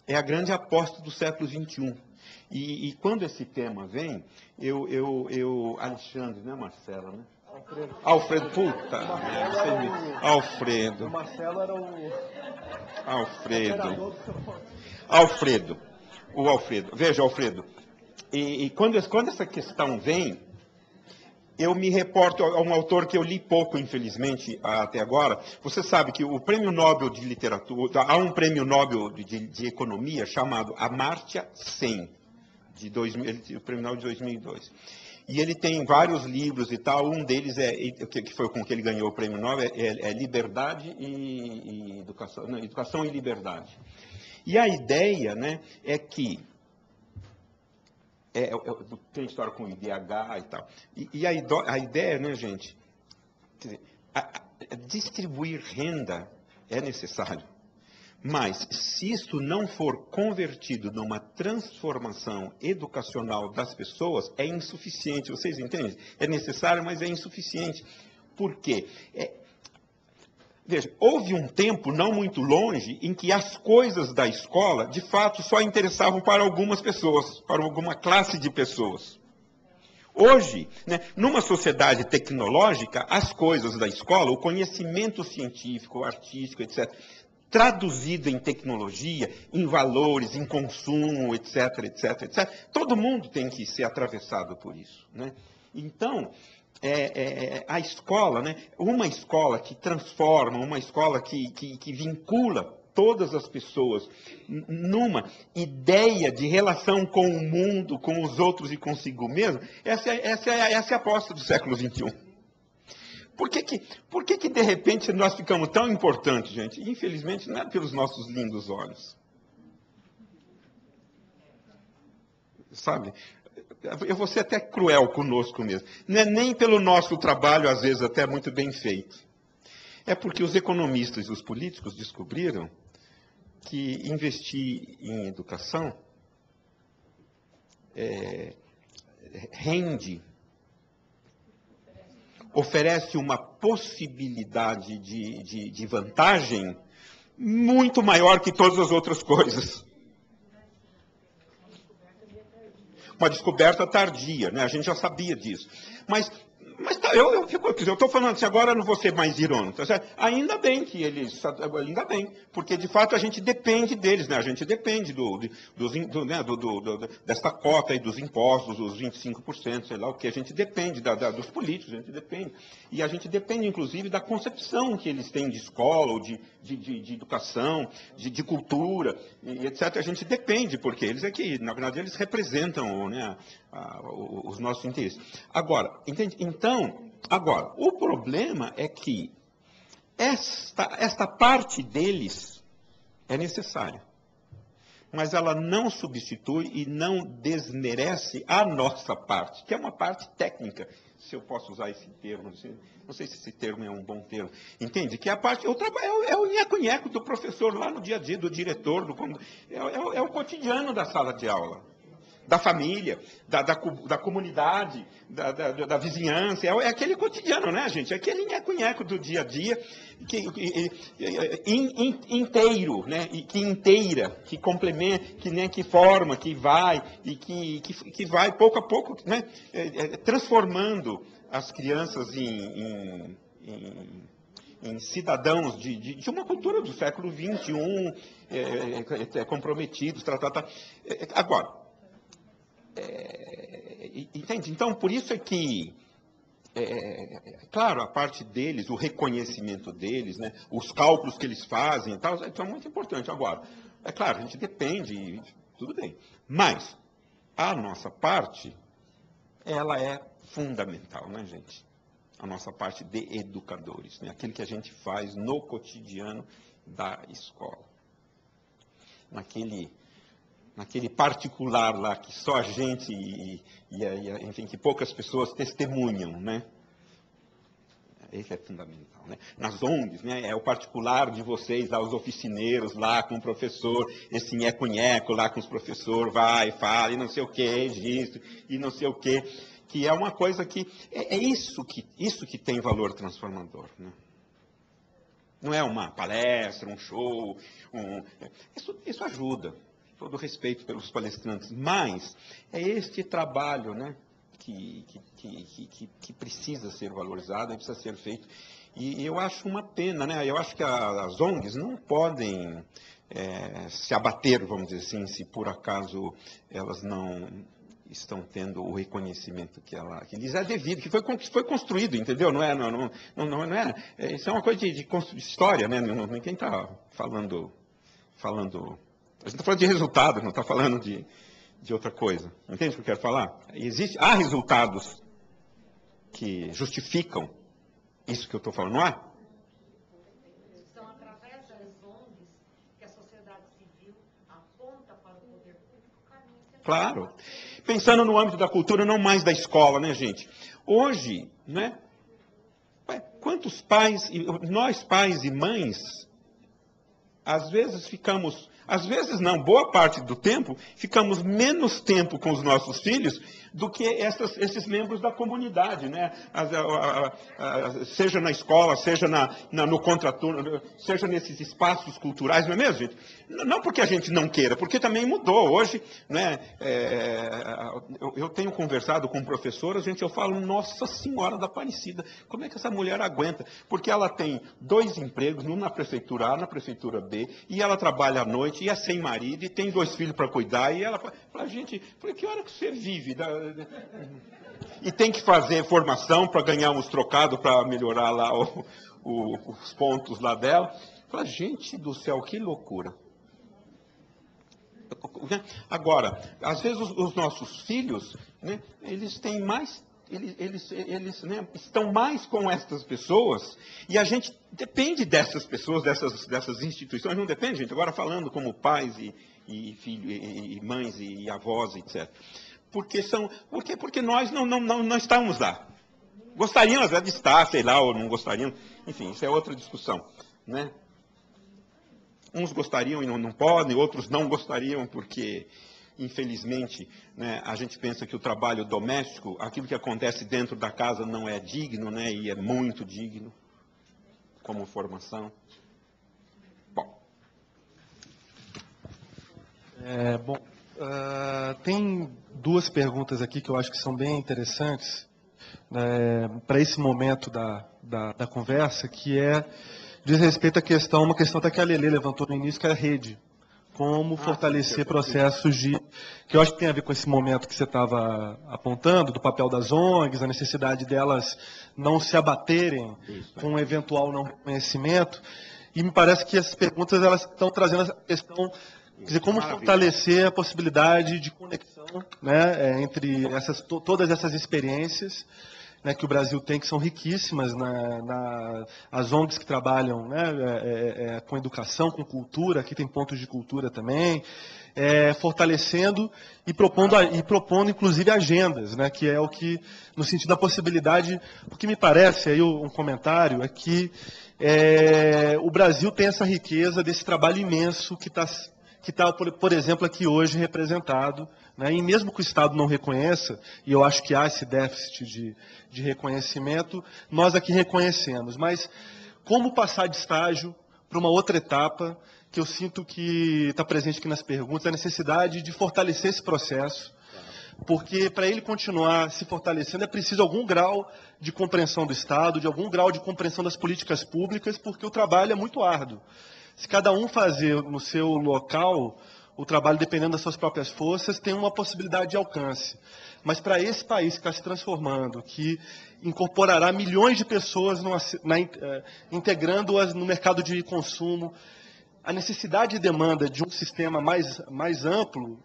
é a grande aposta do século XXI. E quando esse tema vem, Alexandre, não é Marcelo, né? Alfredo, puta. Alfredo. O Marcelo era o... Alfredo. O Alfredo. Veja, Alfredo. E quando essa questão vem, eu me reporto a um autor que eu li pouco, infelizmente, até agora. Você sabe que o Prêmio Nobel de Literatura, há um Prêmio Nobel de Economia chamado Amartya Sen, o Prêmio Nobel de 2002. E ele tem vários livros e tal, um deles, que foi com que ele ganhou o Prêmio Nobel, é Liberdade e Educação, não, Educação e Liberdade. E a ideia, né, é que tem história com o IDH e tal. E a ideia, né, gente, quer dizer, distribuir renda é necessário. Mas, se isso não for convertido numa transformação educacional das pessoas, é insuficiente. Vocês entendem? É necessário, mas é insuficiente. Por quê? Veja, houve um tempo, não muito longe, em que as coisas da escola, de fato, só interessavam para algumas pessoas, para alguma classe de pessoas. Hoje, né, numa sociedade tecnológica, as coisas da escola, o conhecimento científico, artístico, etc., traduzido em tecnologia, em valores, em consumo, etc., etc., etc., todo mundo tem que ser atravessado por isso, né? Então, a escola, né, uma escola que transforma, uma escola que vincula todas as pessoas numa ideia de relação com o mundo, com os outros e consigo mesmo, essa é a aposta do século XXI. Por que de repente nós ficamos tão importantes, gente? Infelizmente, não é pelos nossos lindos olhos. Sabe? Eu vou ser até cruel conosco mesmo. Não é nem pelo nosso trabalho, às vezes até muito bem feito. É porque os economistas e os políticos descobriram que investir em educação rende, oferece uma possibilidade de vantagem muito maior que todas as outras coisas. Uma descoberta tardia, né? A gente já sabia disso. Mas tá, eu estou falando assim, agora eu não vou ser mais irônico, tá certo? Ainda bem que eles, ainda bem, porque de fato a gente depende deles, né? A gente depende desta cota aí dos impostos, dos 25%, sei lá o que, a gente depende dos políticos, a gente depende. E a gente depende, inclusive, da concepção que eles têm de escola, ou de educação, de cultura, e etc. A gente depende, porque eles na verdade, eles representam, né, os nossos interesses. Agora, entende? Então, o problema é que esta parte deles é necessária, mas ela não substitui e não desmerece a nossa parte, que é uma parte técnica, se eu posso usar esse termo, não sei se esse termo é um bom termo, entende? Que a parte, é o nheco-nheco do professor lá no dia a dia, do diretor, é o cotidiano da sala de aula, da família, da comunidade, da vizinhança, é aquele cotidiano, né, gente? É aquele nheco-nheco do dia a dia, inteiro, né? E que inteira, que complementa, que forma, que vai, e que vai pouco a pouco, né, transformando as crianças em cidadãos de uma cultura do século XXI, comprometidos, agora, entende? Então, por isso é que, claro, a parte deles, o reconhecimento deles, né, os cálculos que eles fazem e tal, isso é muito importante. Agora, é claro, a gente depende, tudo bem. Mas a nossa parte, ela é fundamental, né, gente? A nossa parte de educadores, né? Aquilo que a gente faz no cotidiano da escola. Naquele particular lá, que só a gente, enfim, que poucas pessoas testemunham, né? Esse é fundamental, né? Nas ONGs, né? É o particular de vocês, lá, os oficineiros, lá com o professor, esse nheco-nheco lá com os professores, vai, fala, e não sei o que, registro, e não sei o que é uma coisa que, isso que tem valor transformador, né? Não é uma palestra, um show, isso ajuda. Todo respeito pelos palestrantes, mas é este trabalho, né, que precisa ser valorizado, precisa ser feito. E eu acho uma pena, né? Eu acho que as ONGs não podem se abater, vamos dizer assim, se por acaso elas não estão tendo o reconhecimento que lhes é devido, que foi construído, entendeu? Não é, isso é uma coisa de história, né? Ninguém está falando, a gente está falando de resultado, não está falando de outra coisa. Entende o que eu quero falar? Há resultados que justificam isso que eu estou falando, não há? São através das ONGs que a sociedade civil aponta para o poder público o caminho a ser Claro. Pensando no âmbito da cultura, não mais da escola, né, gente? Hoje, né? Quantos pais, nós pais e mães, às vezes ficamos, às vezes não, boa parte do tempo, ficamos menos tempo com os nossos filhos do que esses membros da comunidade, né? Seja na escola, seja no contraturno, seja nesses espaços culturais, não é mesmo, gente? Não porque a gente não queira, porque também mudou. Hoje, né, eu tenho conversado com professoras, gente, eu falo, Nossa Senhora da Aparecida, como é que essa mulher aguenta? Porque ela tem 2 empregos, um na prefeitura A, na prefeitura B, e ela trabalha à noite, e é sem marido, e tem 2 filhos para cuidar, e ela fala, gente, por que hora que você vive? E tem que fazer formação para ganhar uns trocados para melhorar lá os pontos lá dela. Fala, gente do céu, que loucura. Agora, às vezes os nossos filhos, né, eles têm mais, eles né, estão mais com essas pessoas, e a gente depende dessas pessoas, dessas instituições, não depende, gente, agora falando como pais e filhos, e mães e avós, etc. Porque nós não estamos lá. Gostariam, às vezes, de estar, sei lá, ou não gostariam. Enfim, isso é outra discussão, né? Uns gostariam e não podem, outros não gostariam porque, infelizmente, né, a gente pensa que o trabalho doméstico, aquilo que acontece dentro da casa não é digno, né, e é muito digno, como formação. Bom. Tem 2 perguntas aqui que eu acho que são bem interessantes para esse momento da conversa, que diz respeito à questão, uma questão até que a Lelê levantou no início, que é a rede. Como fortalecer processos que eu acho que tem a ver com esse momento que você estava apontando, do papel das ONGs, a necessidade delas não se abaterem com um eventual não reconhecimento. E me parece que essas perguntas elas estão trazendo essa questão, quer dizer, como fortalecer a possibilidade de conexão, né, entre todas essas experiências, né, que o Brasil tem, que são riquíssimas, as ONGs que trabalham, né, com educação, com cultura, aqui tem pontos de cultura também, fortalecendo e propondo inclusive agendas, né, que é o que, no sentido da possibilidade, o que me parece, aí um comentário, é que o Brasil tem essa riqueza desse trabalho imenso que está, por exemplo, aqui hoje representado, né, e mesmo que o Estado não reconheça, e eu acho que há esse déficit de reconhecimento, nós aqui reconhecemos. Mas como passar de estágio para uma outra etapa, que eu sinto que está presente aqui nas perguntas, a necessidade de fortalecer esse processo, porque para ele continuar se fortalecendo é preciso algum grau de compreensão do Estado, de algum grau de compreensão das políticas públicas, porque o trabalho é muito árduo. Se cada um fazer no seu local o trabalho dependendo das suas próprias forças, tem uma possibilidade de alcance. Mas para esse país que está se transformando, que incorporará milhões de pessoas integrando-as no mercado de consumo, a necessidade e demanda de um sistema mais amplo,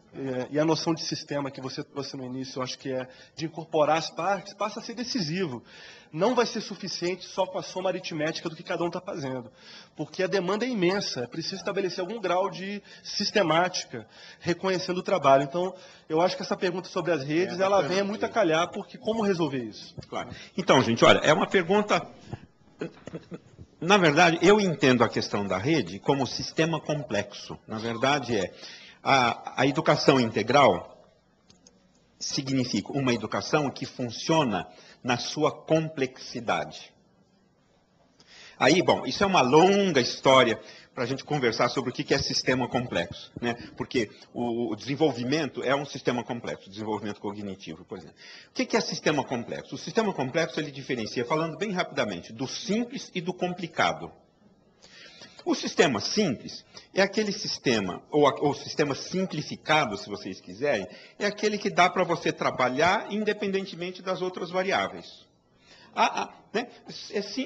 e a noção de sistema que você trouxe no início, eu acho que de incorporar as partes, passa a ser decisivo. Não vai ser suficiente só com a soma aritmética do que cada um está fazendo, porque a demanda é imensa, é preciso estabelecer algum grau de sistemática, reconhecendo o trabalho. Então, eu acho que essa pergunta sobre as redes, ela vem muito a calhar, porque como resolver isso? Claro. Então, gente, olha, é uma pergunta... Na verdade, eu entendo a questão da rede como sistema complexo. Na verdade, a educação integral significa uma educação que funciona na sua complexidade. Aí, bom, isso é uma longa história para a gente conversar sobre o que é sistema complexo, né? Porque o desenvolvimento é um sistema complexo, desenvolvimento cognitivo, por exemplo. O que é sistema complexo? O sistema complexo ele diferencia, falando bem rapidamente, do simples e do complicado. O sistema simples é aquele sistema, ou sistema simplificado, se vocês quiserem, é aquele que dá para você trabalhar independentemente das outras variáveis. Né?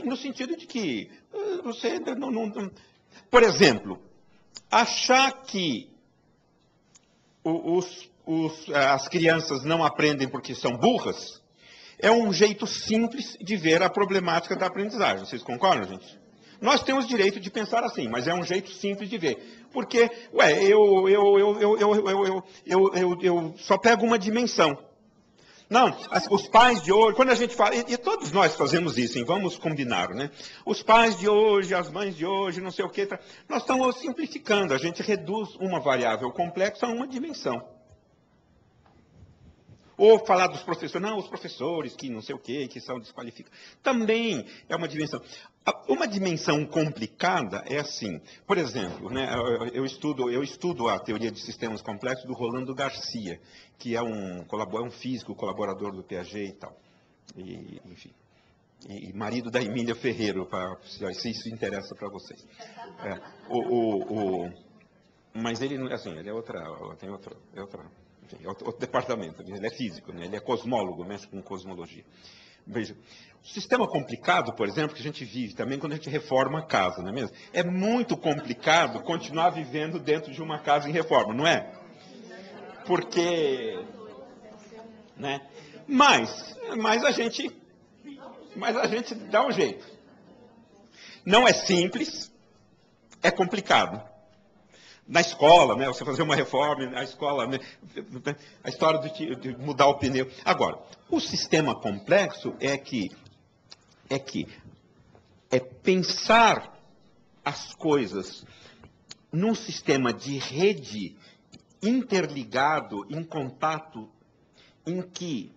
No sentido de que você por exemplo, achar que as crianças não aprendem porque são burras é um jeito simples de ver a problemática da aprendizagem. Vocês concordam, gente? Nós temos direito de pensar assim, mas é um jeito simples de ver. Porque, eu só pego uma dimensão. Não, os pais de hoje, quando a gente fala, e todos nós fazemos isso, hein, vamos combinar, né? Os pais de hoje, as mães de hoje, não sei o quê, nós estamos simplificando, a gente reduz uma variável complexa a uma dimensão. Ou falar dos professores, não, os professores que não sei o quê, que são desqualificados. Também é uma dimensão. Uma dimensão complicada é assim, por exemplo, né, eu estudo a teoria de sistemas complexos do Rolando Garcia, que é um físico, colaborador do Piaget e tal. Enfim, e marido da Emília Ferreiro, se isso interessa para vocês. Mas ele, assim, ele é outro departamento, ele é físico, né? Ele é cosmólogo, mexe com cosmologia. Veja, o sistema complicado, por exemplo, que a gente vive também quando a gente reforma a casa, não é mesmo? É muito complicado continuar vivendo dentro de uma casa em reforma, não é? Porque, né? Mas a gente dá um jeito. Não é simples, é complicado. Na escola, né, você fazer uma reforma, na escola, né, a história de mudar o pneu. Agora, o sistema complexo é pensar as coisas num sistema de rede interligado, em contato, em que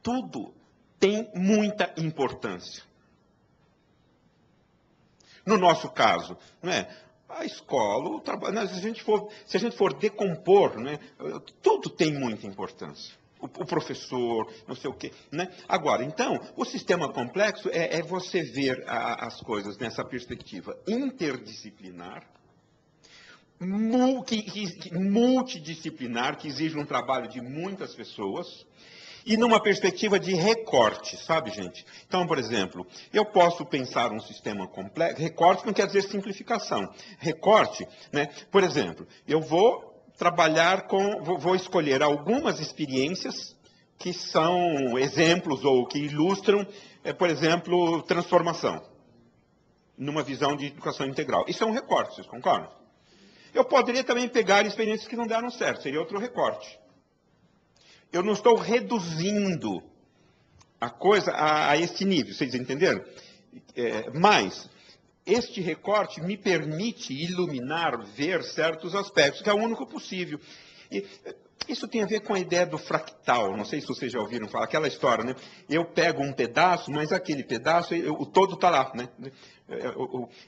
tudo tem muita importância. No nosso caso, não é? A escola, o trabalho, se a gente for decompor, né, tudo tem muita importância. O professor, não sei o quê. Né? Agora, então, o sistema complexo é você ver as coisas nessa perspectiva interdisciplinar, multidisciplinar, que exige um trabalho de muitas pessoas, e numa perspectiva de recorte, sabe, gente? Então, por exemplo, eu posso pensar um sistema complexo. Recorte não quer dizer simplificação. Recorte, né? Por exemplo, eu vou vou escolher algumas experiências que são exemplos ou que ilustram, por exemplo, transformação, numa visão de educação integral. Isso é um recorte, vocês concordam? Eu poderia também pegar experiências que não deram certo, seria outro recorte. Eu não estou reduzindo a coisa a esse nível, vocês entenderam? Mas este recorte me permite iluminar, ver certos aspectos, que é o único possível. E isso tem a ver com a ideia do fractal, não sei se vocês já ouviram falar, aquela história, né? Eu pego um pedaço, mas aquele pedaço, o todo está lá, né?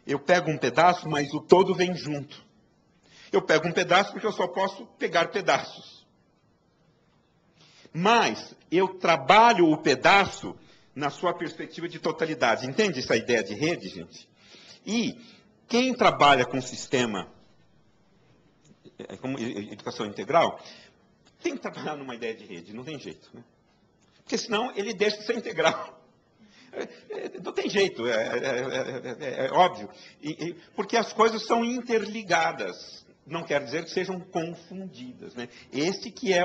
Eu pego um pedaço, mas o todo vem junto. Eu pego um pedaço porque eu só posso pegar pedaços. Mas eu trabalho o pedaço na sua perspectiva de totalidade. Entende essa ideia de rede, gente? E quem trabalha com sistema, como educação integral, tem que trabalhar numa ideia de rede, não tem jeito. Né? Porque senão ele deixa de ser integral. Não tem jeito, é óbvio. Porque as coisas são interligadas. Não quer dizer que sejam confundidas. Né? Esse que é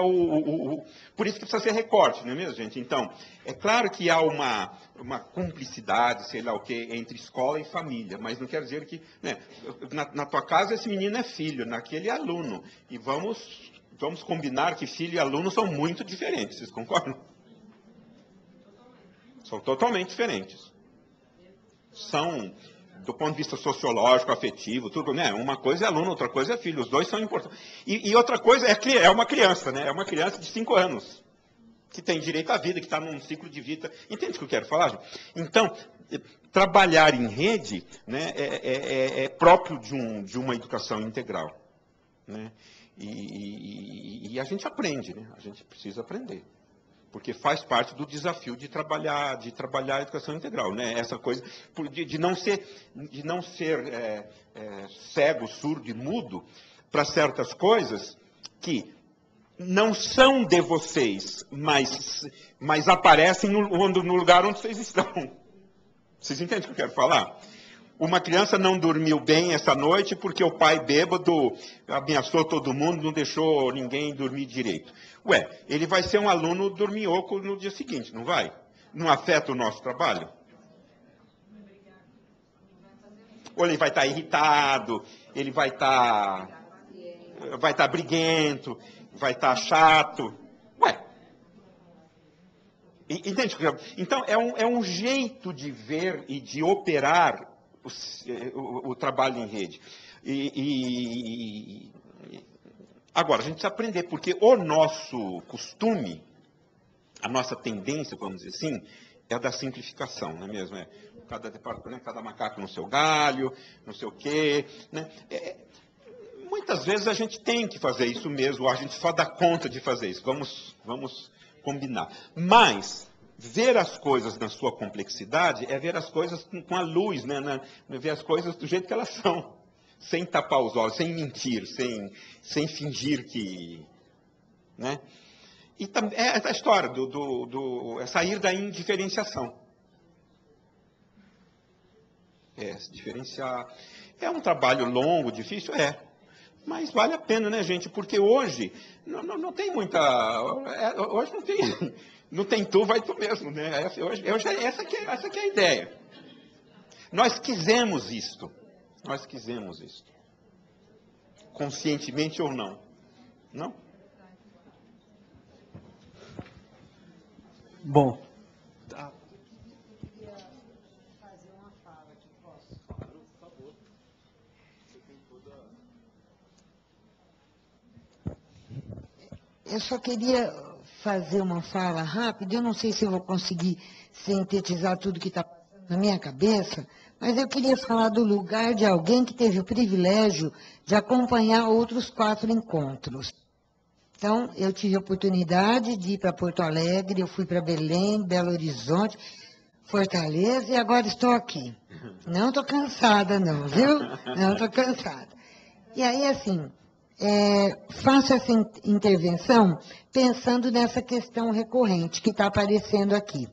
Por isso que precisa ser recorte, não é mesmo, gente? Então, é claro que há uma cumplicidade, sei lá o quê, entre escola e família, mas não quer dizer que... Né, na tua casa esse menino é filho, naquele é aluno. E vamos combinar que filho e aluno são muito diferentes, vocês concordam? São totalmente diferentes. São... do ponto de vista sociológico, afetivo, tudo, né? Uma coisa é aluno, outra coisa é filho, os dois são importantes. E outra coisa é uma criança, né? É uma criança de 5 anos, que tem direito à vida, que está num ciclo de vida. Entende o que eu quero falar, gente? Então, trabalhar em rede, né, é próprio de uma educação integral. Né? E a gente aprende, né? A gente precisa aprender. porque faz parte do desafio de trabalhar a educação integral, né? Essa coisa de não ser cego, surdo e mudo para certas coisas que não são de vocês, mas aparecem no lugar onde vocês estão. Vocês entendem o que eu quero falar? Uma criança não dormiu bem essa noite porque o pai bêbado ameaçou todo mundo, não deixou ninguém dormir direito. Ué, ele vai ser um aluno dorminhoco no dia seguinte, não vai? Não afeta o nosso trabalho? Ou ele vai estar irritado, ele vai estar briguento, vai estar chato. Ué. Entende? Então, é um jeito de ver e de operar o trabalho em rede. Agora, a gente precisa aprender, porque o nosso costume, a nossa tendência, vamos dizer assim, é a da simplificação, não é mesmo? Cada departamento, cada macaco no seu galho, não sei o quê. Né? Muitas vezes a gente tem que fazer isso mesmo, ou a gente só dá conta de fazer isso. Vamos combinar. Mas ver as coisas na sua complexidade é ver as coisas com a luz, né? Ver as coisas do jeito que elas são. Sem tapar os olhos, sem mentir, sem fingir que... Né? E é a história é sair da indiferenciação. Se diferenciar. É um trabalho longo, difícil? Mas vale a pena, né, gente? Porque hoje não tem muita... hoje não tem tu, vai tu mesmo, né? Essa que é a ideia. Nós quisemos isto. Conscientemente ou não. Não? Bom. Eu queria fazer uma fala aqui, posso? Claro, por favor. Você tem Eu só queria fazer uma fala rápida. Eu não sei se eu vou conseguir sintetizar tudo que está na minha cabeça, mas eu queria falar do lugar de alguém que teve o privilégio de acompanhar outros 4 encontros. Então, eu tive a oportunidade de ir para Porto Alegre, eu fui para Belém, Belo Horizonte, Fortaleza, e agora estou aqui. Não estou cansada, não, viu? Não estou cansada. E aí, assim, faço essa intervenção pensando nessa questão recorrente que está aparecendo aqui.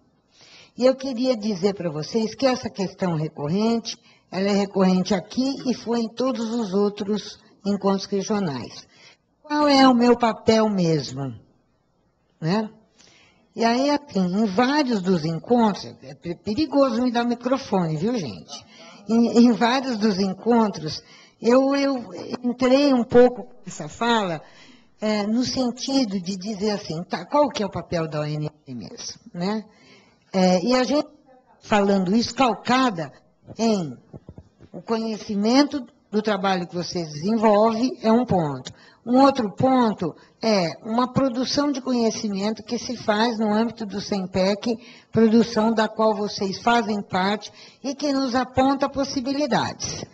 E eu queria dizer para vocês que essa questão recorrente, ela é recorrente aqui e foi em todos os outros encontros regionais. Qual é o meu papel mesmo? Né? E aí, assim, em vários dos encontros, é perigoso me dar o microfone, viu, gente? Em vários dos encontros, eu entrei um pouco nessa fala no sentido de dizer assim, tá, qual que é o papel da ONG mesmo? Né? E a gente falando isso calcada em o conhecimento do trabalho que vocês desenvolvem, é um ponto. Um outro ponto é uma produção de conhecimento que se faz no âmbito do SEMPEC, produção da qual vocês fazem parte e que nos aponta possibilidades.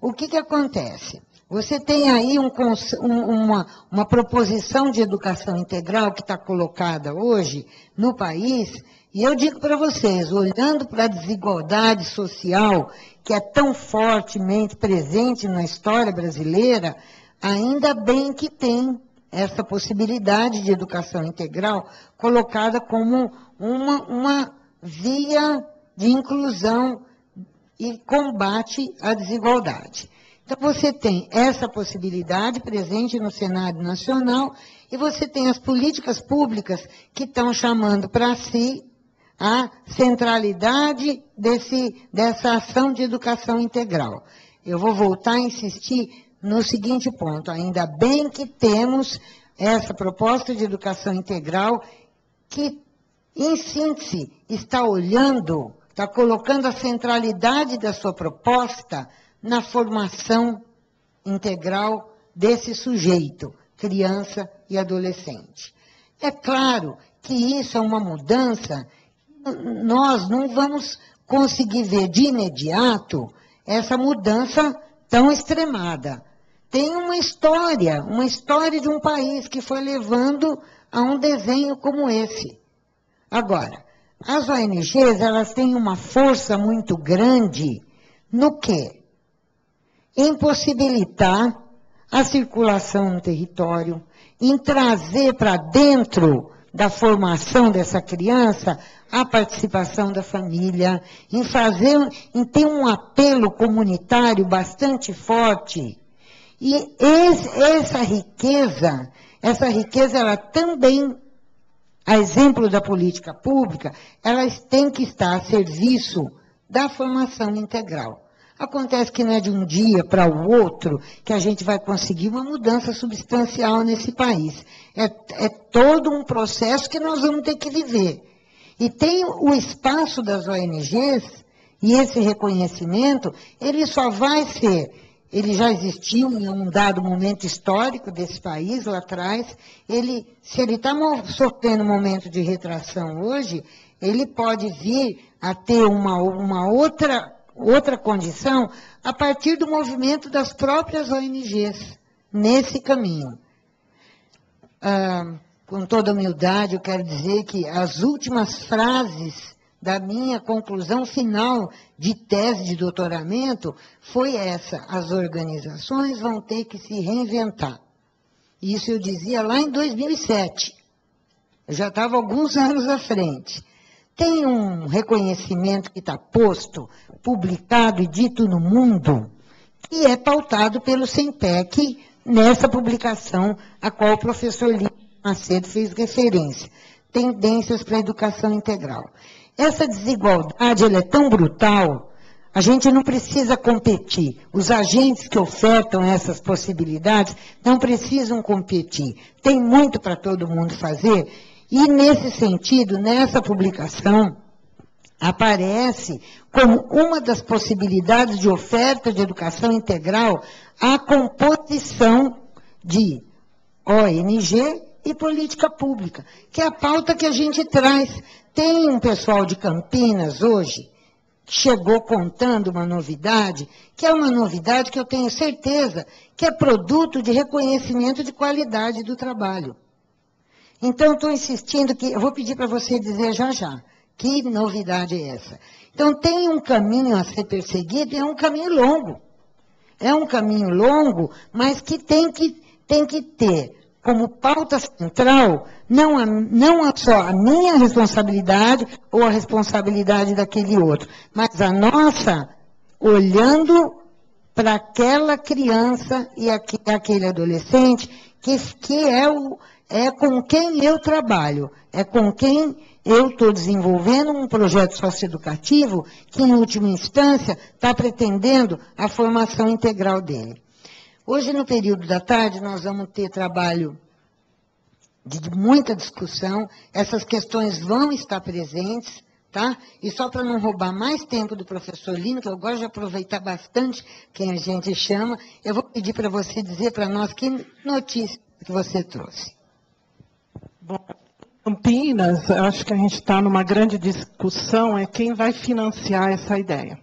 O que acontece? Você tem aí uma proposição de educação integral que está colocada hoje no país, e eu digo para vocês, olhando para a desigualdade social que é tão fortemente presente na história brasileira, ainda bem que tem essa possibilidade de educação integral colocada como uma via de inclusão e combate à desigualdade. Então, você tem essa possibilidade presente no cenário nacional e você tem as políticas públicas que estão chamando para si a centralidade dessa ação de educação integral. Eu vou voltar a insistir no seguinte ponto, ainda bem que temos essa proposta de educação integral que, em síntese, está olhando, está colocando a centralidade da sua proposta na formação integral desse sujeito, criança e adolescente. É claro que isso é uma mudança, nós não vamos conseguir ver de imediato essa mudança tão extremada. Tem uma história de um país que foi levando a um desenho como esse. Agora, as ONGs, elas têm uma força muito grande no quê? Em possibilitar a circulação no território, em trazer para dentro da formação dessa criança a participação da família, em ter um apelo comunitário bastante forte. E essa riqueza ela também, a exemplo da política pública, elas têm que estar a serviço da formação integral. Acontece que não é de um dia para o outro que a gente vai conseguir uma mudança substancial nesse país. É todo um processo que nós vamos ter que viver. E tem o espaço das ONGs, e esse reconhecimento, ele só vai ser, ele já existiu em um dado momento histórico desse país, lá atrás, se ele está sofrendo um momento de retração hoje, ele pode vir a ter uma outra condição a partir do movimento das próprias ONGs, nesse caminho. Com toda humildade, eu quero dizer que as últimas frases da minha conclusão final de tese de doutoramento foi essa: as organizações vão ter que se reinventar. Isso eu dizia lá em 2007. Eu já estava alguns anos à frente. Tem um reconhecimento que está posto, publicado e dito no mundo, que é pautado pelo SEMPEC nessa publicação a qual o professor Lino Macedo fez referência. Tendências para a educação integral. Essa desigualdade ela é tão brutal, a gente não precisa competir. Os agentes que ofertam essas possibilidades não precisam competir. Tem muito para todo mundo fazer. E, nesse sentido, nessa publicação, aparece como uma das possibilidades de oferta de educação integral a composição de ONG e política pública, que é a pauta que a gente traz. Tem um pessoal de Campinas hoje que chegou contando uma novidade, que é uma novidade que eu tenho certeza que é produto de reconhecimento de qualidade do trabalho. Então, estou insistindo que, eu vou pedir para você dizer já já, que novidade é essa? Então, tem um caminho a ser perseguido, e é um caminho longo. É um caminho longo, mas que tem que ter como pauta central, não só a minha responsabilidade ou a responsabilidade daquele outro, mas a nossa, olhando para aquela criança e aquele adolescente, que é com quem eu trabalho, é com quem eu estou desenvolvendo um projeto socioeducativo que, em última instância, está pretendendo a formação integral dele. Hoje, no período da tarde, nós vamos ter trabalho de muita discussão, essas questões vão estar presentes, tá? E só para não roubar mais tempo do professor Lino, que eu gosto de aproveitar bastante quem a gente chama, eu vou pedir para você dizer para nós que notícia que você trouxe. Bom, Campinas, eu acho que a gente está numa grande discussão, é quem vai financiar essa ideia,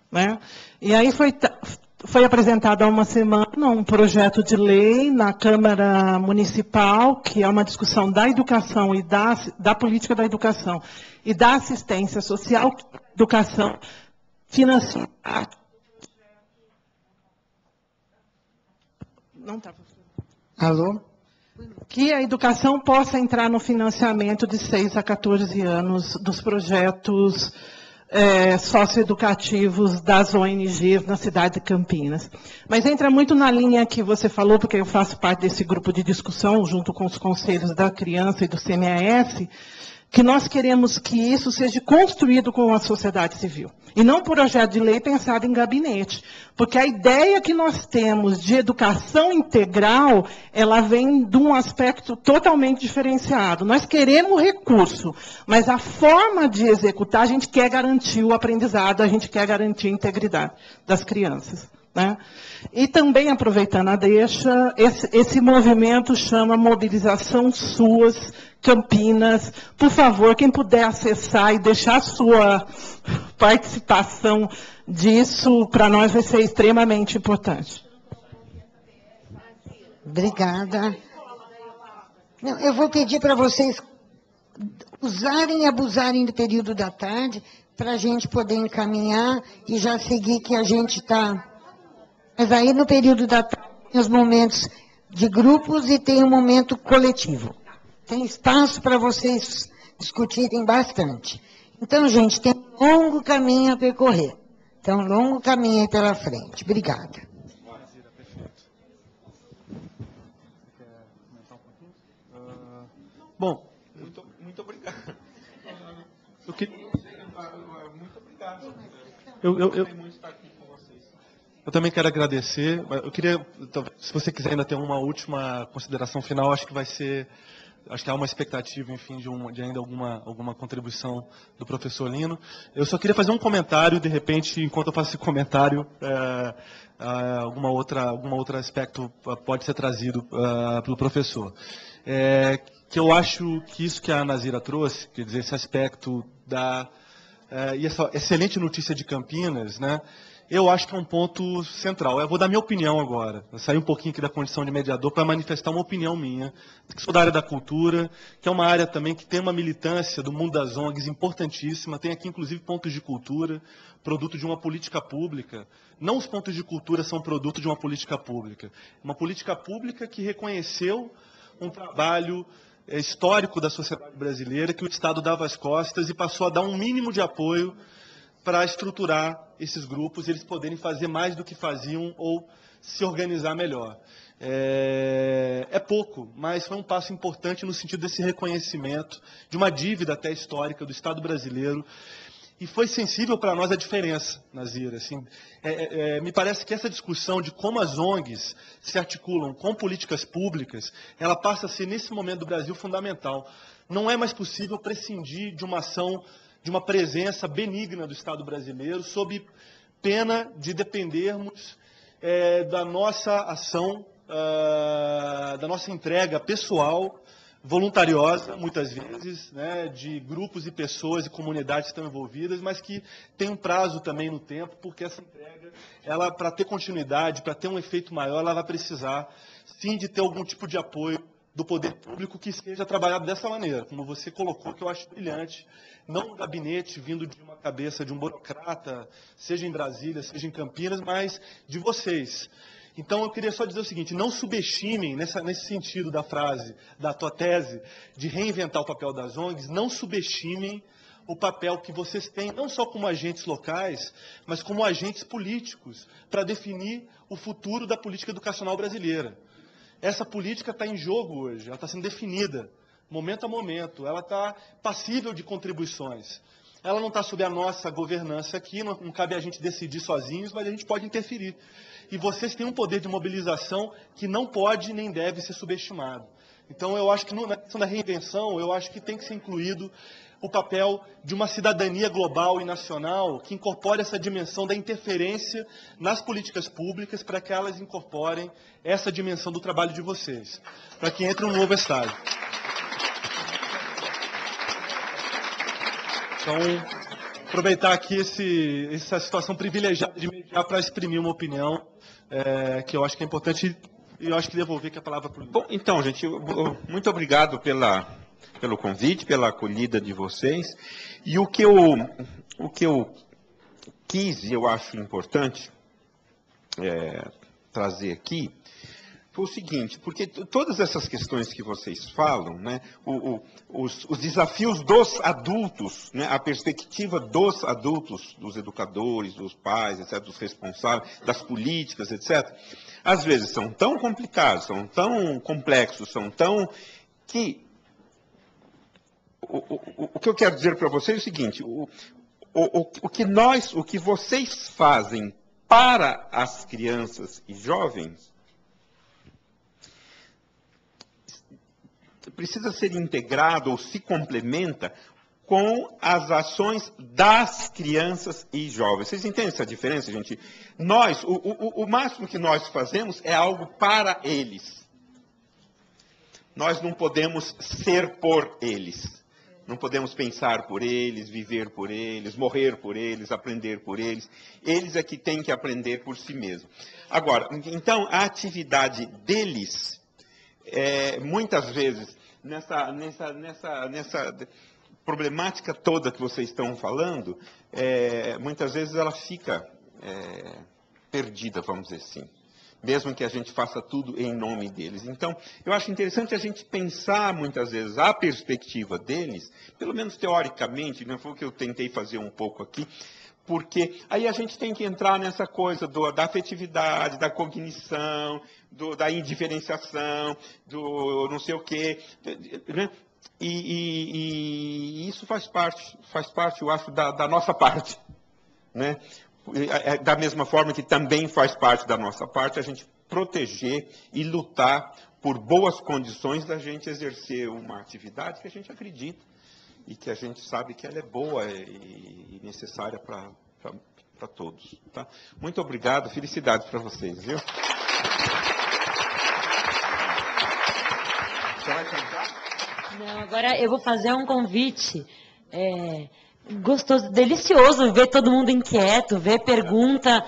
né? E aí foi apresentado há uma semana um projeto de lei na Câmara Municipal, que é uma discussão da educação e da política da educação e da assistência social, educação financiada. Não está. Alô? Que a educação possa entrar no financiamento de 6 a 14 anos dos projetos socioeducativos das ONGs na cidade de Campinas. Mas entra muito na linha que você falou, porque eu faço parte desse grupo de discussão, junto com os conselhos da criança e do CMAS, que nós queremos que isso seja construído com a sociedade civil. E não por projeto de lei pensado em gabinete. Porque a ideia que nós temos de educação integral, ela vem de um aspecto totalmente diferenciado. Nós queremos recurso, mas a forma de executar, a gente quer garantir o aprendizado, a gente quer garantir a integridade das crianças, né? E também, aproveitando a deixa, esse movimento chama Mobilização SUAS Campinas. Por favor, quem puder acessar e deixar sua participação disso, para nós vai ser extremamente importante. Obrigada. Não, eu vou pedir para vocês usarem e abusarem do período da tarde para a gente poder encaminhar e já seguir que a gente está... Mas aí no período da tarde tem os momentos de grupos e tem o momento coletivo. Tem espaço para vocês discutirem bastante. Então, gente, tem um longo caminho a percorrer. Então, um longo caminho aí pela frente. Obrigada. Bom, Muito obrigado. eu que... Muito obrigado. Eu Gostei muito de estar aqui com vocês. Eu também quero agradecer. Eu queria, se você quiser ainda ter uma última consideração final, acho que há uma expectativa, enfim, de ainda alguma contribuição do professor Lino. Eu só queria fazer um comentário, de repente, enquanto eu faço esse comentário, algum outro aspecto pode ser trazido pelo professor. Que eu acho que isso que a Nazira trouxe, quer dizer, esse aspecto e essa excelente notícia de Campinas, né? Eu acho que é um ponto central. Eu vou dar minha opinião agora. Eu saí um pouquinho aqui da condição de mediador para manifestar uma opinião minha, que sou da área da cultura, que é uma área também que tem uma militância do mundo das ONGs importantíssima. Tem aqui, inclusive, pontos de cultura, produto de uma política pública. Não os pontos de cultura são produto de uma política pública. Uma política pública que reconheceu um trabalho histórico da sociedade brasileira, que o Estado dava as costas e passou a dar um mínimo de apoio para estruturar esses grupos, eles poderem fazer mais do que faziam ou se organizar melhor. É pouco, mas foi um passo importante no sentido desse reconhecimento de uma dívida até histórica do Estado brasileiro. E foi sensível para nós a diferença, Nazira. Assim, me parece que essa discussão de como as ONGs se articulam com políticas públicas, ela passa a ser, nesse momento do Brasil, fundamental. Não é mais possível prescindir de uma ação, de uma presença benigna do Estado brasileiro, sob pena de dependermos da nossa ação, da nossa entrega pessoal, voluntariosa, muitas vezes, né, de grupos e pessoas e comunidades que estão envolvidas, mas que tem um prazo também no tempo, porque essa entrega, ela, para ter continuidade, para ter um efeito maior, ela vai precisar, sim, de ter algum tipo de apoio do poder público que seja trabalhado dessa maneira, como você colocou, que eu acho brilhante, não um gabinete vindo de uma cabeça de um burocrata, seja em Brasília, seja em Campinas, mas de vocês. Então, eu queria só dizer o seguinte, não subestimem, nesse sentido da frase, da tua tese, de reinventar o papel das ONGs, não subestimem o papel que vocês têm, não só como agentes locais, mas como agentes políticos, para definir o futuro da política educacional brasileira. Essa política está em jogo hoje, ela está sendo definida, momento a momento, ela está passível de contribuições. Ela não está sob a nossa governança aqui, não cabe a gente decidir sozinhos, mas a gente pode interferir. E vocês têm um poder de mobilização que não pode nem deve ser subestimado. Então, eu acho que na questão da reinvenção, eu acho que tem que ser incluído o papel de uma cidadania global e nacional que incorpore essa dimensão da interferência nas políticas públicas para que elas incorporem essa dimensão do trabalho de vocês, para que entre um novo estágio. Então, aproveitar aqui essa situação privilegiada de mediar para exprimir uma opinião que eu acho que é importante e eu acho que devolver aqui a palavra para o Lino. Bom, então, gente, muito obrigado pelo convite, pela acolhida de vocês. E o que eu quis e eu acho importante trazer aqui foi o seguinte, porque todas essas questões que vocês falam, né, os desafios dos adultos, né, a perspectiva dos adultos, dos educadores, dos pais, etc., dos responsáveis, das políticas, etc., às vezes são tão complicados, são tão complexos, são tão que... O que eu quero dizer para vocês é o seguinte, o que vocês fazem para as crianças e jovens precisa ser integrado ou se complementa com as ações das crianças e jovens. Vocês entendem essa diferença, gente? Nós, o máximo que nós fazemos é algo para eles. Nós não podemos ser por eles. Não podemos pensar por eles, viver por eles, morrer por eles, aprender por eles. Eles é que têm que aprender por si mesmos. Agora, então, a atividade deles, muitas vezes, nessa problemática toda que vocês estão falando, muitas vezes ela fica perdida, vamos dizer assim, mesmo que a gente faça tudo em nome deles. Então, eu acho interessante a gente pensar, muitas vezes, a perspectiva deles, pelo menos teoricamente, não foi o que eu tentei fazer um pouco aqui, porque aí a gente tem que entrar nessa coisa da afetividade, da cognição, da indiferenciação, do não sei o quê, né? E isso faz parte, eu acho, da nossa parte, né? Da mesma forma que também faz parte da nossa parte a gente proteger e lutar por boas condições da gente exercer uma atividade que a gente acredita e que a gente sabe que ela é boa e necessária para todos. Tá? Muito obrigado, felicidades para vocês, viu? Você vai cantar? Não, agora eu vou fazer um convite gostoso, delicioso, ver todo mundo inquieto, ver pergunta.